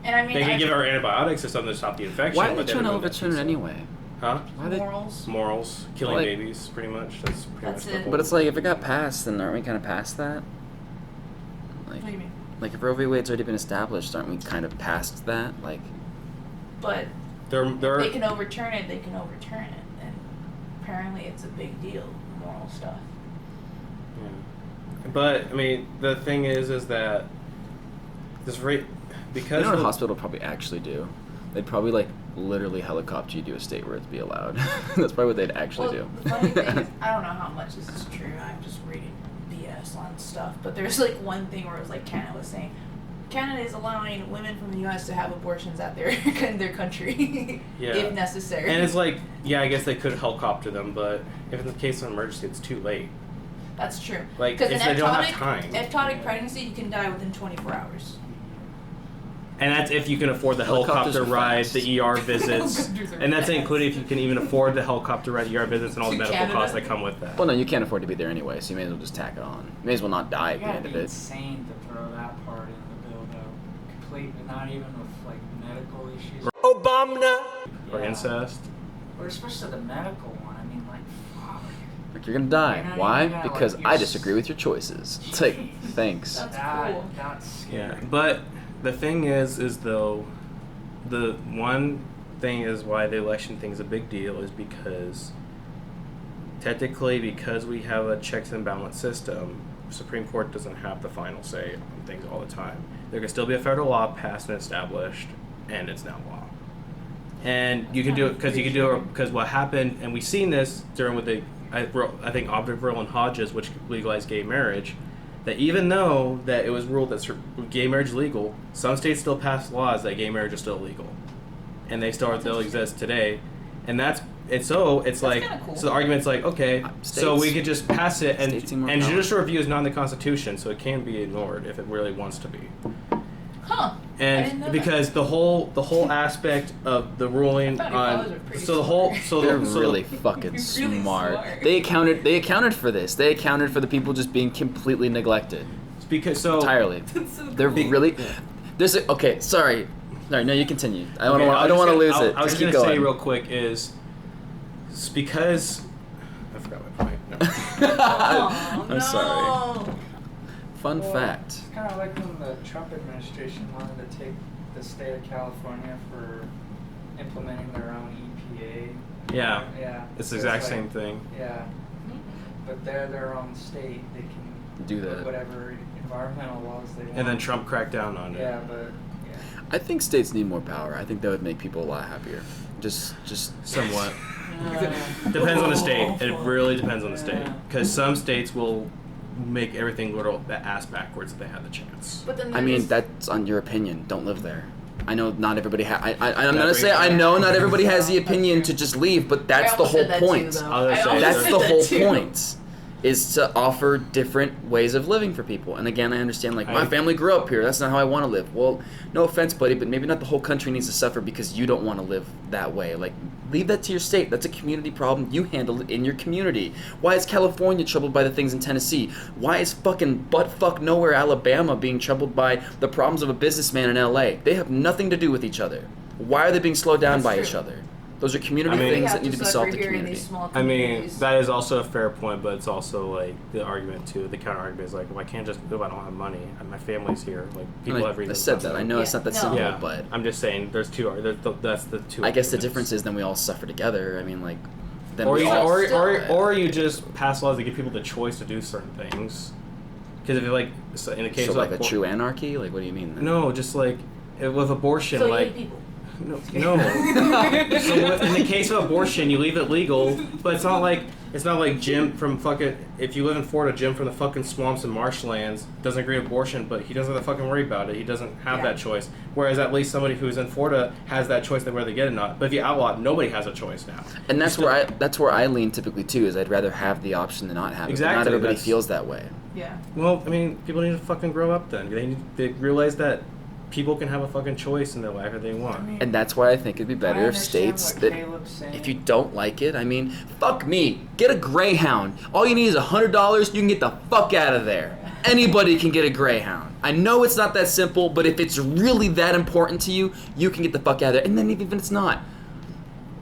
And I mean, they can give her antibiotics or something to stop the infection. Why are they trying to overturn it anyway? Huh? Morals, killing babies, pretty much. That's much it. But it's like, if it got passed, then aren't we kind of past that? Like, what do you mean? Like, if Roe v. Wade's already been established, aren't we kind of past that? Like, but they're they can overturn it. They can overturn it, and apparently it's a big deal. Moral stuff. Yeah. But I mean, the thing is that this rate because you know what a hospital would probably actually do? They'd probably like literally helicopter you to a state where it'd be allowed. That's probably what they'd actually do. The funny thing is, I don't know how much this is true. I'm just reading BS on stuff, but there's like one thing where it was like Canada was saying Canada is allowing women from the U.S. to have abortions at in their country if necessary. And it's like, yeah, I guess they could helicopter them, but if in the case of an emergency, it's too late. That's true. Like, because they don't have time. Ectopic pregnancy, you can die within 24 hours. And that's if you can afford the helicopter ride, the ER visits, and that's including if you can even afford the helicopter ride, ER visits, and all the medical costs that come with that. Well, no, you can't afford to be there anyway, so you may as well just tack it on. You may as well not die at the end of it. It's insane to throw that part in the bill, though. Completely, not even with like medical issues. Obama! Or incest. Or especially the medical one. I mean, like, fuck. Like, you're gonna die. You're Why? gonna, Because like, I disagree with your choices. It's like, thanks. That's cool. That's scary. Yeah, but the thing is though, the one thing is why the election thing is a big deal is because technically, because we have a checks and balance system, Supreme Court doesn't have the final say on things all the time. There can still be a federal law passed and established, and it's now law. And you can do it because what happened, and we've seen this during with I think Oberville and Hodges, which legalized gay marriage, that even though that it was ruled that gay marriage is legal, some states still pass laws that gay marriage is still illegal, and they still exist today, and so the argument's like, okay, so we could just pass it, and judicial review is not in the Constitution, so it can be ignored if it really wants to be. Huh. And because the whole aspect of the ruling on they're really fucking smart. They accounted for this. They accounted for the people just being completely neglected. Because entirely. They're really. There's okay. Sorry. No, you continue. I don't want to lose it. I was going to say real quick is it's because I forgot my point. No. I'm sorry. Fun fact. It's kind of like when the Trump administration wanted to take the state of California for implementing their own EPA. Yeah. Yeah. It's the exact same thing. Yeah. But they're their own state. They can do that. Whatever environmental laws they want. And then Trump cracked down on it. Yeah, but yeah. I think states need more power. I think that would make people a lot happier. Just somewhat. Depends on the state. It really depends on the state. Because some states will make everything little ass backwards if they had the chance. But then I mean, that's on your opinion. Don't live there. I know not everybody I'm gonna say I know not everybody has the opinion to just leave, but that's the whole point. That's the whole point. Is to offer different ways of living for people. And again, I understand, like, my family grew up here. That's not how I want to live. Well, no offense, buddy, but maybe not the whole country needs to suffer because you don't want to live that way. Like, leave that to your state. That's a community problem. You handle it in your community. Why is California troubled by the things in Tennessee? Why is fucking buttfuck nowhere Alabama being troubled by the problems of a businessman in LA? They have nothing to do with each other. Why are they being slowed down by each other? Those are community things that need to be solved in community. I mean, that is also a fair point, but it's also like the argument too. The counter argument is like, well, I can't just move. I don't have money. My family's here. Like people have reasons. I said that. I know it's not that simple, but I'm just saying there's two. That's the two. I guess the difference is then we all suffer together. I mean, like, then or you just pass laws that give people the choice to do certain things. Because if you like in the case of like a true anarchy, like what do you mean? Then? No, just like with abortion, so like. No. So in the case of abortion, you leave it legal, but it's not like Jim from fucking. If you live in Florida, Jim from the fucking swamps and marshlands doesn't agree with abortion, but he doesn't have to fucking worry about it. He doesn't have that choice. Whereas at least somebody who's in Florida has that choice whether they get it or not. But if you outlaw it, nobody has a choice now. And that's where I lean typically too. Is I'd rather have the option than not have it. Exactly. But not everybody feels that way. Yeah. Well, I mean, people need to fucking grow up then. They realize that people can have a fucking choice in their life if they want. And that's why I think it'd be better if states that if you don't like it, I mean, fuck me, get a Greyhound. All you need is $100, you can get the fuck out of there. Anybody can get a Greyhound. I know it's not that simple, but if it's really that important to you, you can get the fuck out of there. And then even if it's not,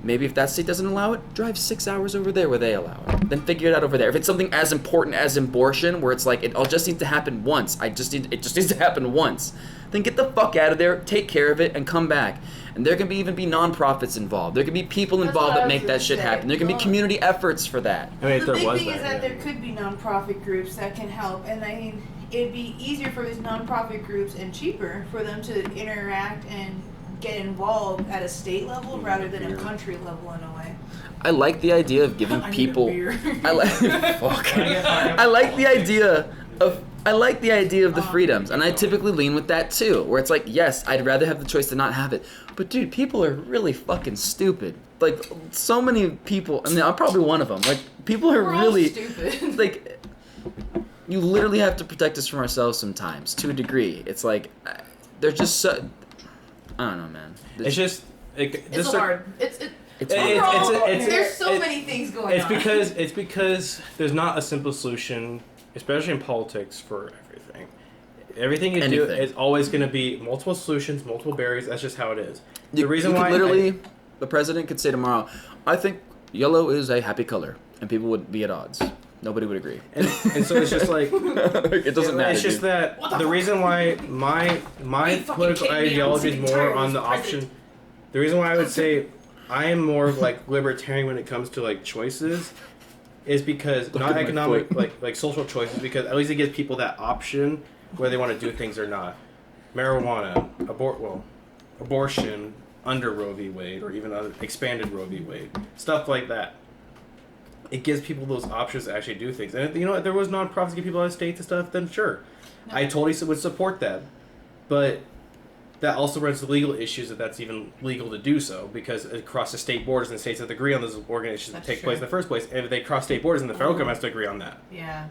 maybe if that state doesn't allow it, drive 6 hours over there where they allow it. Then figure it out over there. If it's something as important as abortion, where it's like, it all just needs to happen once. It just needs to happen once. Then get the fuck out of there, take care of it, and come back. And there can even be nonprofits involved. There can be people involved that make that shit happen. There can be community efforts for that. I mean, the big thing is that there could be nonprofit groups that can help, and I mean, it'd be easier for these nonprofit groups and cheaper for them to interact and get involved at a state level rather than a country level in a way. I like the idea of giving people. I like the idea of the freedoms, and I typically lean with that too. Where it's like, yes, I'd rather have the choice to not have it, but dude, people are really fucking stupid. Like, so many people, I mean, I'm probably one of them. Like, people are really stupid. Like, you literally have to protect us from ourselves sometimes to a degree. It's like they're just so. I don't know, man. It's just. It's hard. There's so many things going on. It's because there's not a simple solution, especially in politics, for everything. Everything you do is always going to be multiple solutions, multiple barriers. That's just how it is. The reason why the president could say tomorrow, I think yellow is a happy color, and people would be at odds. Nobody would agree. And so it's just like it doesn't matter. It's just that the reason why my political ideology is more on the option. The reason why I would say I am more of like libertarian when it comes to like choices is because not economic like social choices, because at least it gives people that option whether they want to do things or not. Marijuana, abortion under Roe v. Wade or even expanded Roe v. Wade, stuff like that. It gives people those options to actually do things. And, you know, if there was nonprofits to get people out of states and stuff, then sure. No. I totally would support that. But that also runs the legal issues if that's even legal to do so, because across the state borders and states have to agree on those organizations that take place in the first place. And if they cross state borders, then the federal government has to agree on that. Yeah.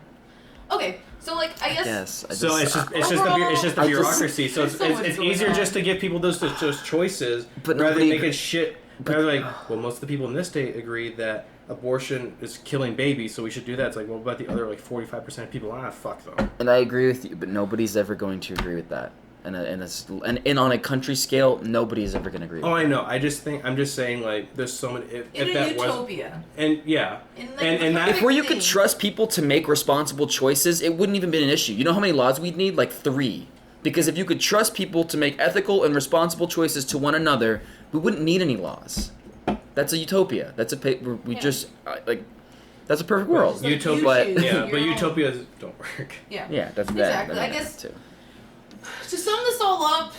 Okay, so like I guess. It's just the bureaucracy. So it's easier just to give people those choices rather than making shit. Rather like, well, most of the people in this state agree that abortion is killing babies, so we should do that. It's like, well, what about the other like 45% of people? Fuck them. And I agree with you, but nobody's ever going to agree with that. And on a country scale, nobody's ever going to agree with that. I know. I'm just saying, like, there's so many. If that utopia. And that. If you could trust people to make responsible choices, it wouldn't even be an issue. You know how many laws we'd need? Like 3. Because if you could trust people to make ethical and responsible choices to one another, we wouldn't need any laws. That's a utopia. That's that's a perfect world. Like utopia, but utopias don't work. Yeah. Yeah, that's exactly. that. I guess too. To sum this all up,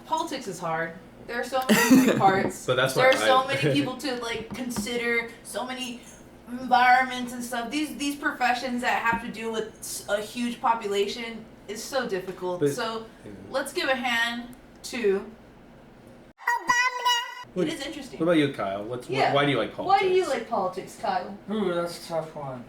politics is hard. There are so many moving parts. But that's there are so many people to like consider. So many environments and stuff. These professions that have to deal with a huge population is so difficult. So let's give a hand to. It is interesting. What about you, Kyle? Why do you like politics? Why do you like politics, Kyle? Ooh, that's a tough one.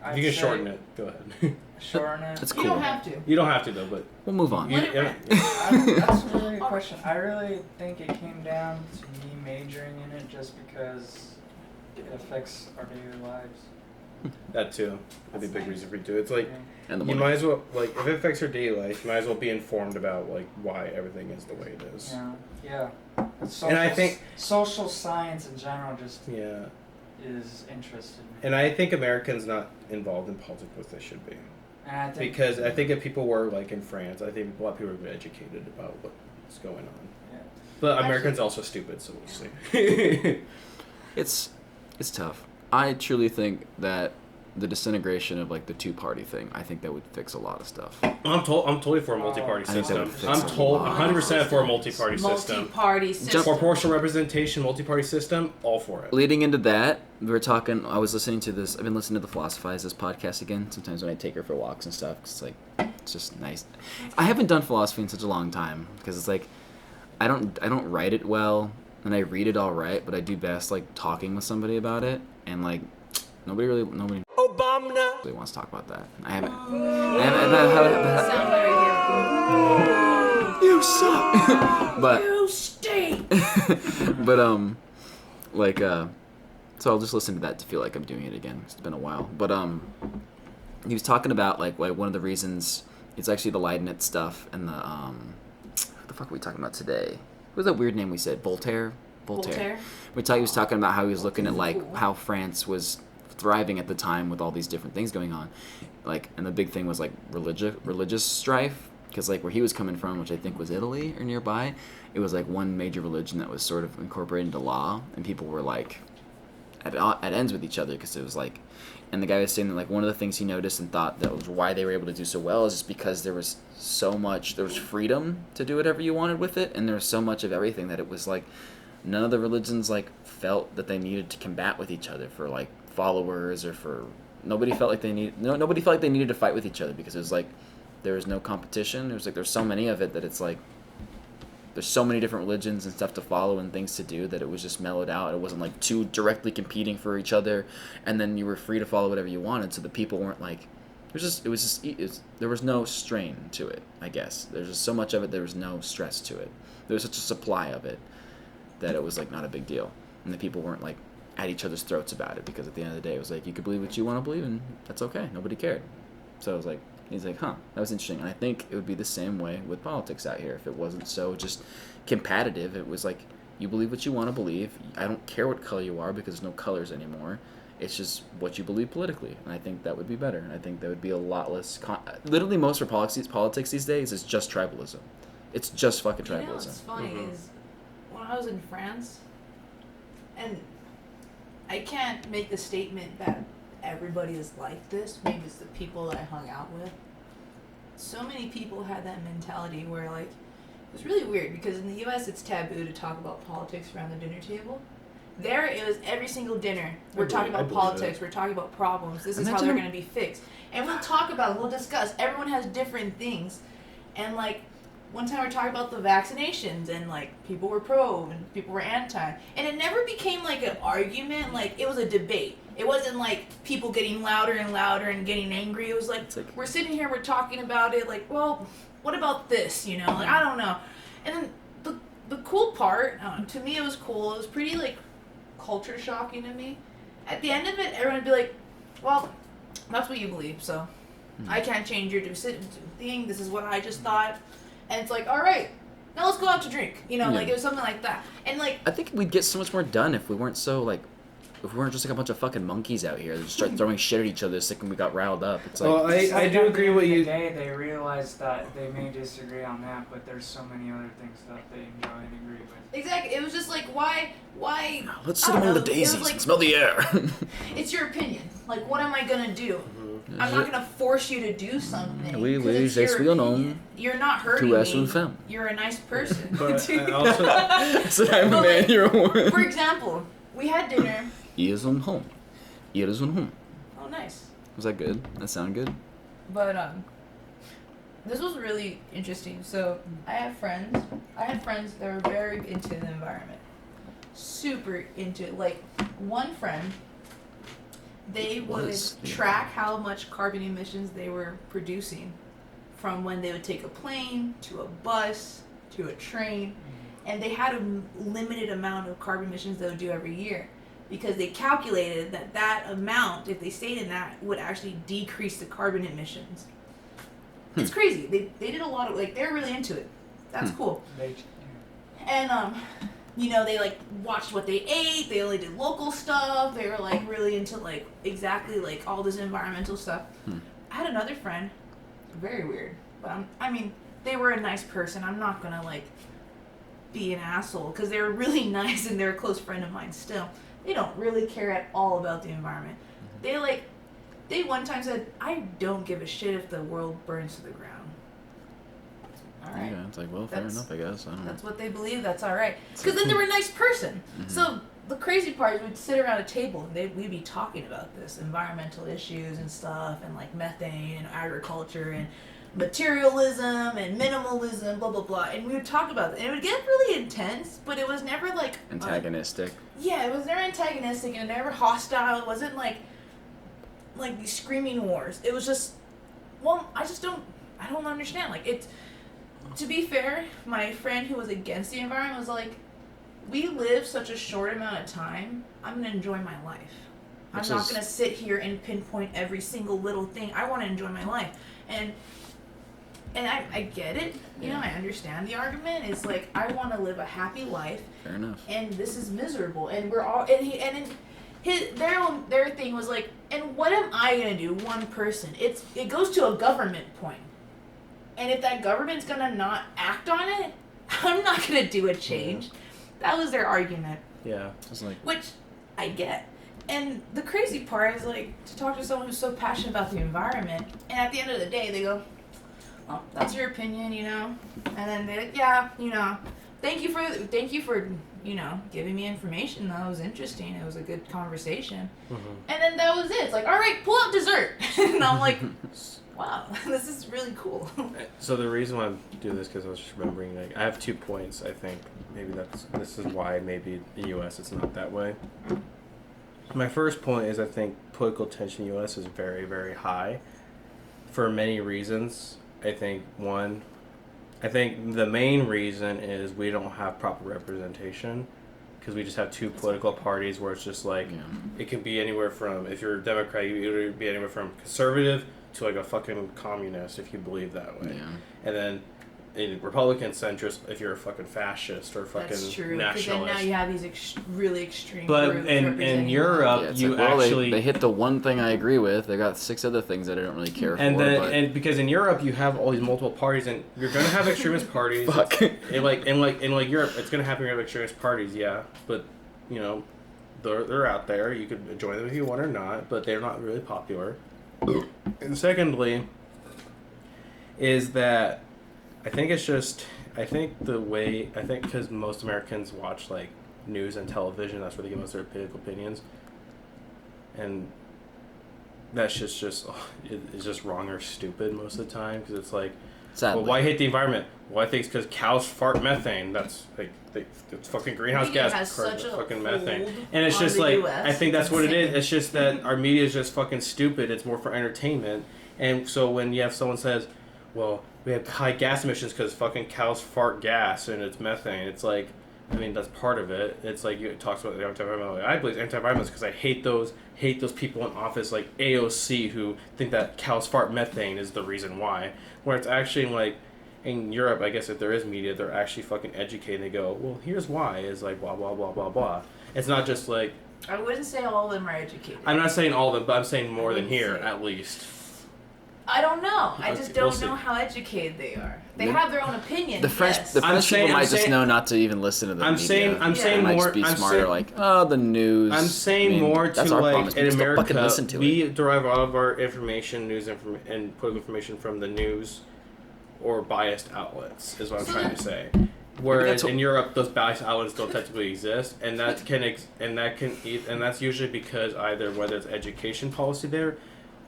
If you can shorten it, go ahead. Shorten it? That's cool. You don't have to. You don't have to, though, but... We'll move on. That's a really good question. I really think it came down to me majoring in it just because it affects our daily lives. That, too. That'd be a big reason for you to do it. It's like... Yeah. You might as well, like, if it affects your daily life, you might as well be informed about, like, why everything is the way it is. Yeah. And I think... Social science in general just... Yeah. Is interested. And I think Americans not involved in politics as they should be. And I think because I think if people were, like, in France, I think a lot of people would be educated about what's going on. Yeah. But Americans are also stupid, so we'll see. It's tough. I truly think that the disintegration of like the two-party thing. I think that would fix a lot of stuff. I'm totally for a multi-party system. I'm 100% for a multi-party system. Multi-party system. Proportional representation, multi-party system, all for it. Leading into that, we were talking. I was listening to this. I've been listening to the Philosophize This podcast again. Sometimes when I take her for walks and stuff, 'cause it's like it's just nice. I haven't done philosophy in such a long time because it's like I don't write it well and I read it all right, but I do best like talking with somebody about it, and like nobody Obama really wants to talk about that. I haven't you suck. But You stink. but so I'll just listen to that to feel like I'm doing it again. It's been a while. But he was talking about like one of the reasons it's actually the Leibniz stuff and the what the fuck are we talking about today? What was that weird name we said? Voltaire. He was talking about how he was looking at like how France was thriving at the time with all these different things going on, like, and the big thing was like religious strife, because like where he was coming from, which I think was Italy or nearby, it was like one major religion that was sort of incorporated into law, and people were like at ends with each other because it was like, and the guy was saying that like one of the things he noticed and thought that was why they were able to do so well is just because there was freedom to do whatever you wanted with it, and there was so much of everything that it was like none of the religions like felt that they needed to combat with each other for like followers or for nobody felt like they needed to fight with each other, because it was like there was no competition. There's so many of it that it's like there's so many different religions and stuff to follow and things to do that it was just mellowed out. It wasn't like too directly competing for each other, and then you were free to follow whatever you wanted, so the people weren't like there was no strain to it, I guess. There's just so much of it, there was no stress to it. There was such a supply of it that it was like not a big deal, and the people weren't like at each other's throats about it, because at the end of the day it was like you could believe what you want to believe and that's okay, nobody cared. So I was like, he's like, that was interesting. And I think it would be the same way with politics out here if it wasn't so just competitive. It was like you believe what you want to believe. I don't care what color you are because there's no colors anymore. It's just what you believe politically, and I think that would be better. And I think that would be a lot less literally most for politics these days is just tribalism. It's just fucking tribalism. You know what's funny is when I was in France, and I can't make the statement that everybody is like this. Maybe it's the people that I hung out with. So many people had that mentality where, like, it was really weird because in the U.S. it's taboo to talk about politics around the dinner table. There, it was every single dinner. We're talking about politics. We're talking about problems. This is how they're going to be fixed. And we'll talk about it. We'll discuss. Everyone has different things. And, like, one time we were talking about the vaccinations, and like people were pro and people were anti, and it never became like an argument. Like it was a debate. It wasn't like people getting louder and louder and getting angry. It was like we're sitting here, we're talking about it. Like, well, what about this? You know, like I don't know. And then the cool part, to me, it was cool. It was pretty like culture shocking to me. At the end of it, everyone would be like, well, that's what you believe, so I can't change your thing. This is what I just thought. And it's like, all right, now let's go out to drink. You know, like it was something like that. And like, I think we'd get so much more done if we weren't so like, if we weren't just like a bunch of fucking monkeys out here that just start throwing shit at each other the second we got riled up. It's like, well, I do agree with you. They realized that they may disagree on that, but there's so many other things that they enjoy and agree with. Exactly. It was just like, why? Let's sit among the daisies like, and smell the air. It's your opinion. Like, what am I gonna do? I'm not gonna force you to do something. It's your opinion. You're not hurting me. You're a nice person. But I also, so I'm a man, you're a woman. For example, we had dinner. Ears on home. Oh, nice. Was that good? That sound good? But this was really interesting. So I had friends that were very into the environment, super into it. Like one friend, they would track how much carbon emissions they were producing from when they would take a plane to a bus to a train, and they had a limited amount of carbon emissions they would do every year, because they calculated that amount, if they stayed in that, would actually decrease the carbon emissions. It's crazy. They did a lot of, like, they're really into it. That's cool. And you know, they like watched what they ate. They only did local stuff. They were like really into like exactly like all this environmental stuff. I had another friend, very weird, but I mean, they were a nice person. I'm not gonna like be an asshole because they were really nice and they're a close friend of mine still. They don't really care at all about the environment. They They one time said, "I don't give a shit if the world burns to the ground." All right. Yeah, it's like, well, fair enough, I guess. I don't know. That's what they believe. That's all right. Because then they were a nice person. So the crazy part is we'd sit around a table and we'd be talking about this, environmental issues and stuff, and like methane and agriculture and materialism and minimalism, blah, blah, blah. And we would talk about it. And it would get really intense, but it was never like... Antagonistic. Yeah, it was never antagonistic and never hostile. It wasn't like these screaming wars. It was just... Well, I don't understand. Like, it's... To be fair, my friend who was against the environment was like, we live such a short amount of time, I'm going to enjoy my life. I'm not going to sit here and pinpoint every single little thing. I want to enjoy my life. And I get it. You know, I understand the argument. It's like, I want to live a happy life. Fair enough. And this is miserable. And we're all... Their thing was like, and what am I going to do, one person? It goes to a government point. And if that government's gonna not act on it, I'm not gonna do a change. That was their argument. Yeah. Which I get. And the crazy part is like to talk to someone who's so passionate about the environment, and at the end of the day they go, "Well, that's your opinion, you know." And then they, yeah, you know, thank you for you know, giving me information. That was interesting. It was a good conversation. And then that was it. It's like, all right, pull out dessert. And I'm like, wow, this is really cool. So the reason why I'm doing this, because I was just remembering, like, I have 2 points. I think maybe this is why maybe in the U.S. it's not that way. My first point is I think political tension in the U.S. is very, very high for many reasons. I think the main reason is we don't have proper representation, because we just have 2 political parties where it's just like, it can be anywhere from, if you're a Democrat, it would be anywhere from conservative to like a fucking communist if you believe that way. And then in Republican centrist if you're a fucking fascist or fucking That's true, nationalist. Because then now you have these really extreme but groups in Europe you like, actually they hit the one thing I agree with. They got 6 other things that I don't really care for. And because in Europe you have all these multiple parties, and you're gonna have extremist parties. Fuck. In Europe it's gonna happen. You have extremist parties, yeah, but you know they're out there. You could join them if you want or not, but they're not really popular. And secondly, is that I think because most Americans watch like news and television, that's where they get most of their political opinions, and that's just it's just wrong or stupid most of the time, because it's like, sadly, well, why hate the environment? Well, I think it's because cows fart methane. That's like it's fucking greenhouse gas, fucking methane. And it's just like, US. I think that's what it is. It's just that our media is just fucking stupid. It's more for entertainment. And so when you have someone says, well, we have high gas emissions because fucking cows fart gas and it's methane, it's like, I mean, that's part of it. It's like, it talks about the anti-environmental. I believe anti-environmentalists because I hate those people in office like AOC who think that cows fart methane is the reason why. Where it's actually like, in Europe, I guess if there is media, they're actually fucking educated. They go, well, here's why. It's like blah, blah, blah, blah, blah. It's not just like... I wouldn't say all of them are educated. I'm not saying all of them, but I'm saying more than here, at least. I don't know. I just don't know how educated they are. They have their own opinions. The French people might just know not to even listen to the media. I'm saying more. Might be smarter, like, oh, the news. I'm saying more to like in America, we it. derive all of our information, and political information from the news or biased outlets. Is what I'm trying to say. Whereas in Europe, those biased outlets don't technically exist, and that's usually because either whether it's education policy there,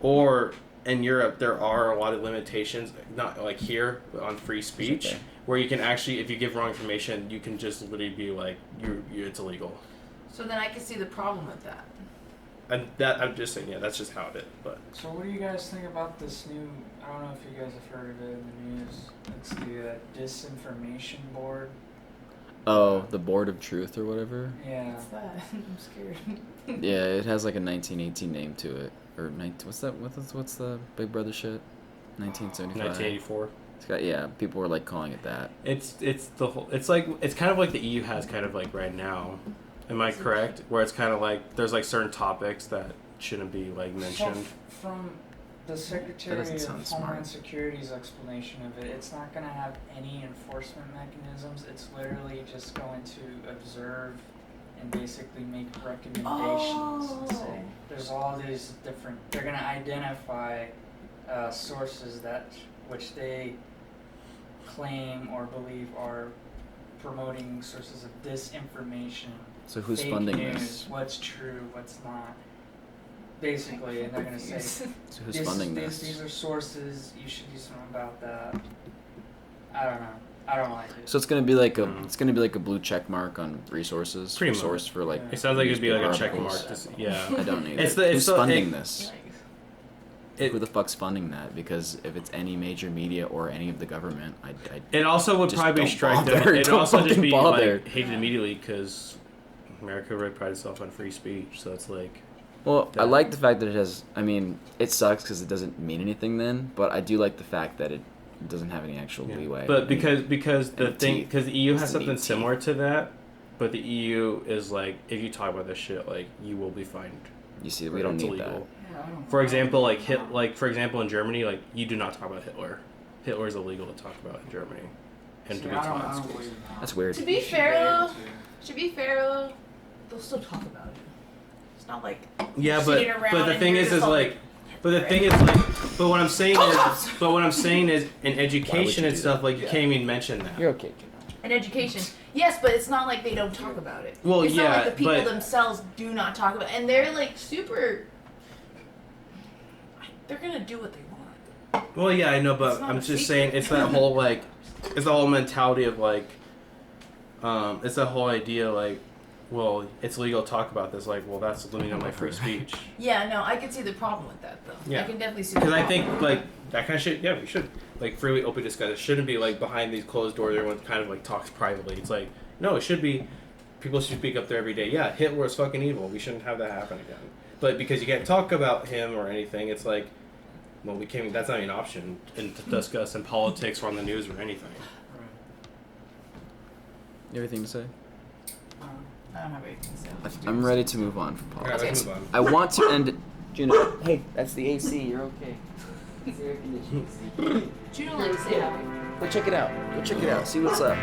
or in Europe, there are a lot of limitations, not like here, on free speech, where you can actually, if you give wrong information, you can just literally be like, it's illegal. So then I can see the problem with that. And that, I'm just saying, yeah, that's just how it is. But so what do you guys think about this new, I don't know if you guys have heard of it in the news, it's the Disinformation Board. Oh, the Board of Truth or whatever? Yeah. What's that? I'm scared. Yeah, it has like a 1918 name to it. Or what's that? What's the Big Brother shit? 1975. 1984. It's got, people were like calling it that. It's the whole. It's kind of like the EU has kind of like right now. Am I correct? Where it's kind of like there's like certain topics that shouldn't be like mentioned. From the Secretary of Homeland Security's explanation of it, it's not going to have any enforcement mechanisms. It's literally just going to observe and basically make recommendations and say, there's all these different, they're going to identify sources which they claim or believe are promoting sources of disinformation. So who's fake funding news, this? What's true, what's not. Basically, and they're going to say, So who's funding this? These are sources, you should do something about that. I don't know. I don't like it. So it's gonna be like a blue check mark on resources. Pretty source much. for like. It sounds like it'd be like a newspaper check mark. articles. Yeah. I don't need It's it. Who's funding this? Who the fuck's funding that? Because if it's any major media or any of the government, I it also would just probably don't strike bother. them. It'd Don't also just fucking be bother. like hated immediately because America really prides itself on free speech. So it's like. Well, I that. like the fact that it has. I mean, it sucks because it doesn't mean anything then. But I do like the fact that it doesn't have any actual leeway. But because the EU has It's something neat similar to that, but the EU is like if you talk about this shit, like you will be fined. You see, we don't It's need illegal. that. For example, for example in Germany, like you do not talk about Hitler. Hitler is illegal to talk about in Germany, and to be taught in schools. That's weird. To be fair though, they'll still talk about it. It's not like sitting around but the and thing you're is just all like. But the thing is, but what I'm saying is, in education and stuff, like you can't even mention that. You're okay. in education. Yes, but it's not like they don't talk about it. Well, it's yeah, not like the people but themselves do not talk about it. And they're like super. They're gonna do what they want. well, yeah, I know, but It's not I'm a just secret. saying it's that whole like, it's the whole mentality of like, it's that whole idea like, well, it's legal to talk about this. Like, well, that's limiting on my free speech. Yeah, no, I can see the problem with that though. Yeah. I can definitely see the Because problem. I think like that kind of shit. Yeah, we should like freely open discuss. It shouldn't be like behind these closed doors. Everyone kind of like talks privately. It's like no, it should be. People should speak up there every day. Yeah, Hitler is fucking evil. We shouldn't have that happen again. But because you can't talk about him or anything, it's like, well, we can't. That's not even an option to discuss in politics or on the news or anything. You have anything to say? I don't have anything to say. I'm ready to move on from Okay, politics. let's move on. I want to end it. Juno, hey, that's the AC. You're okay. It's air conditioning. Juno likes to have it. Go check it out. Go check it out. See what's up.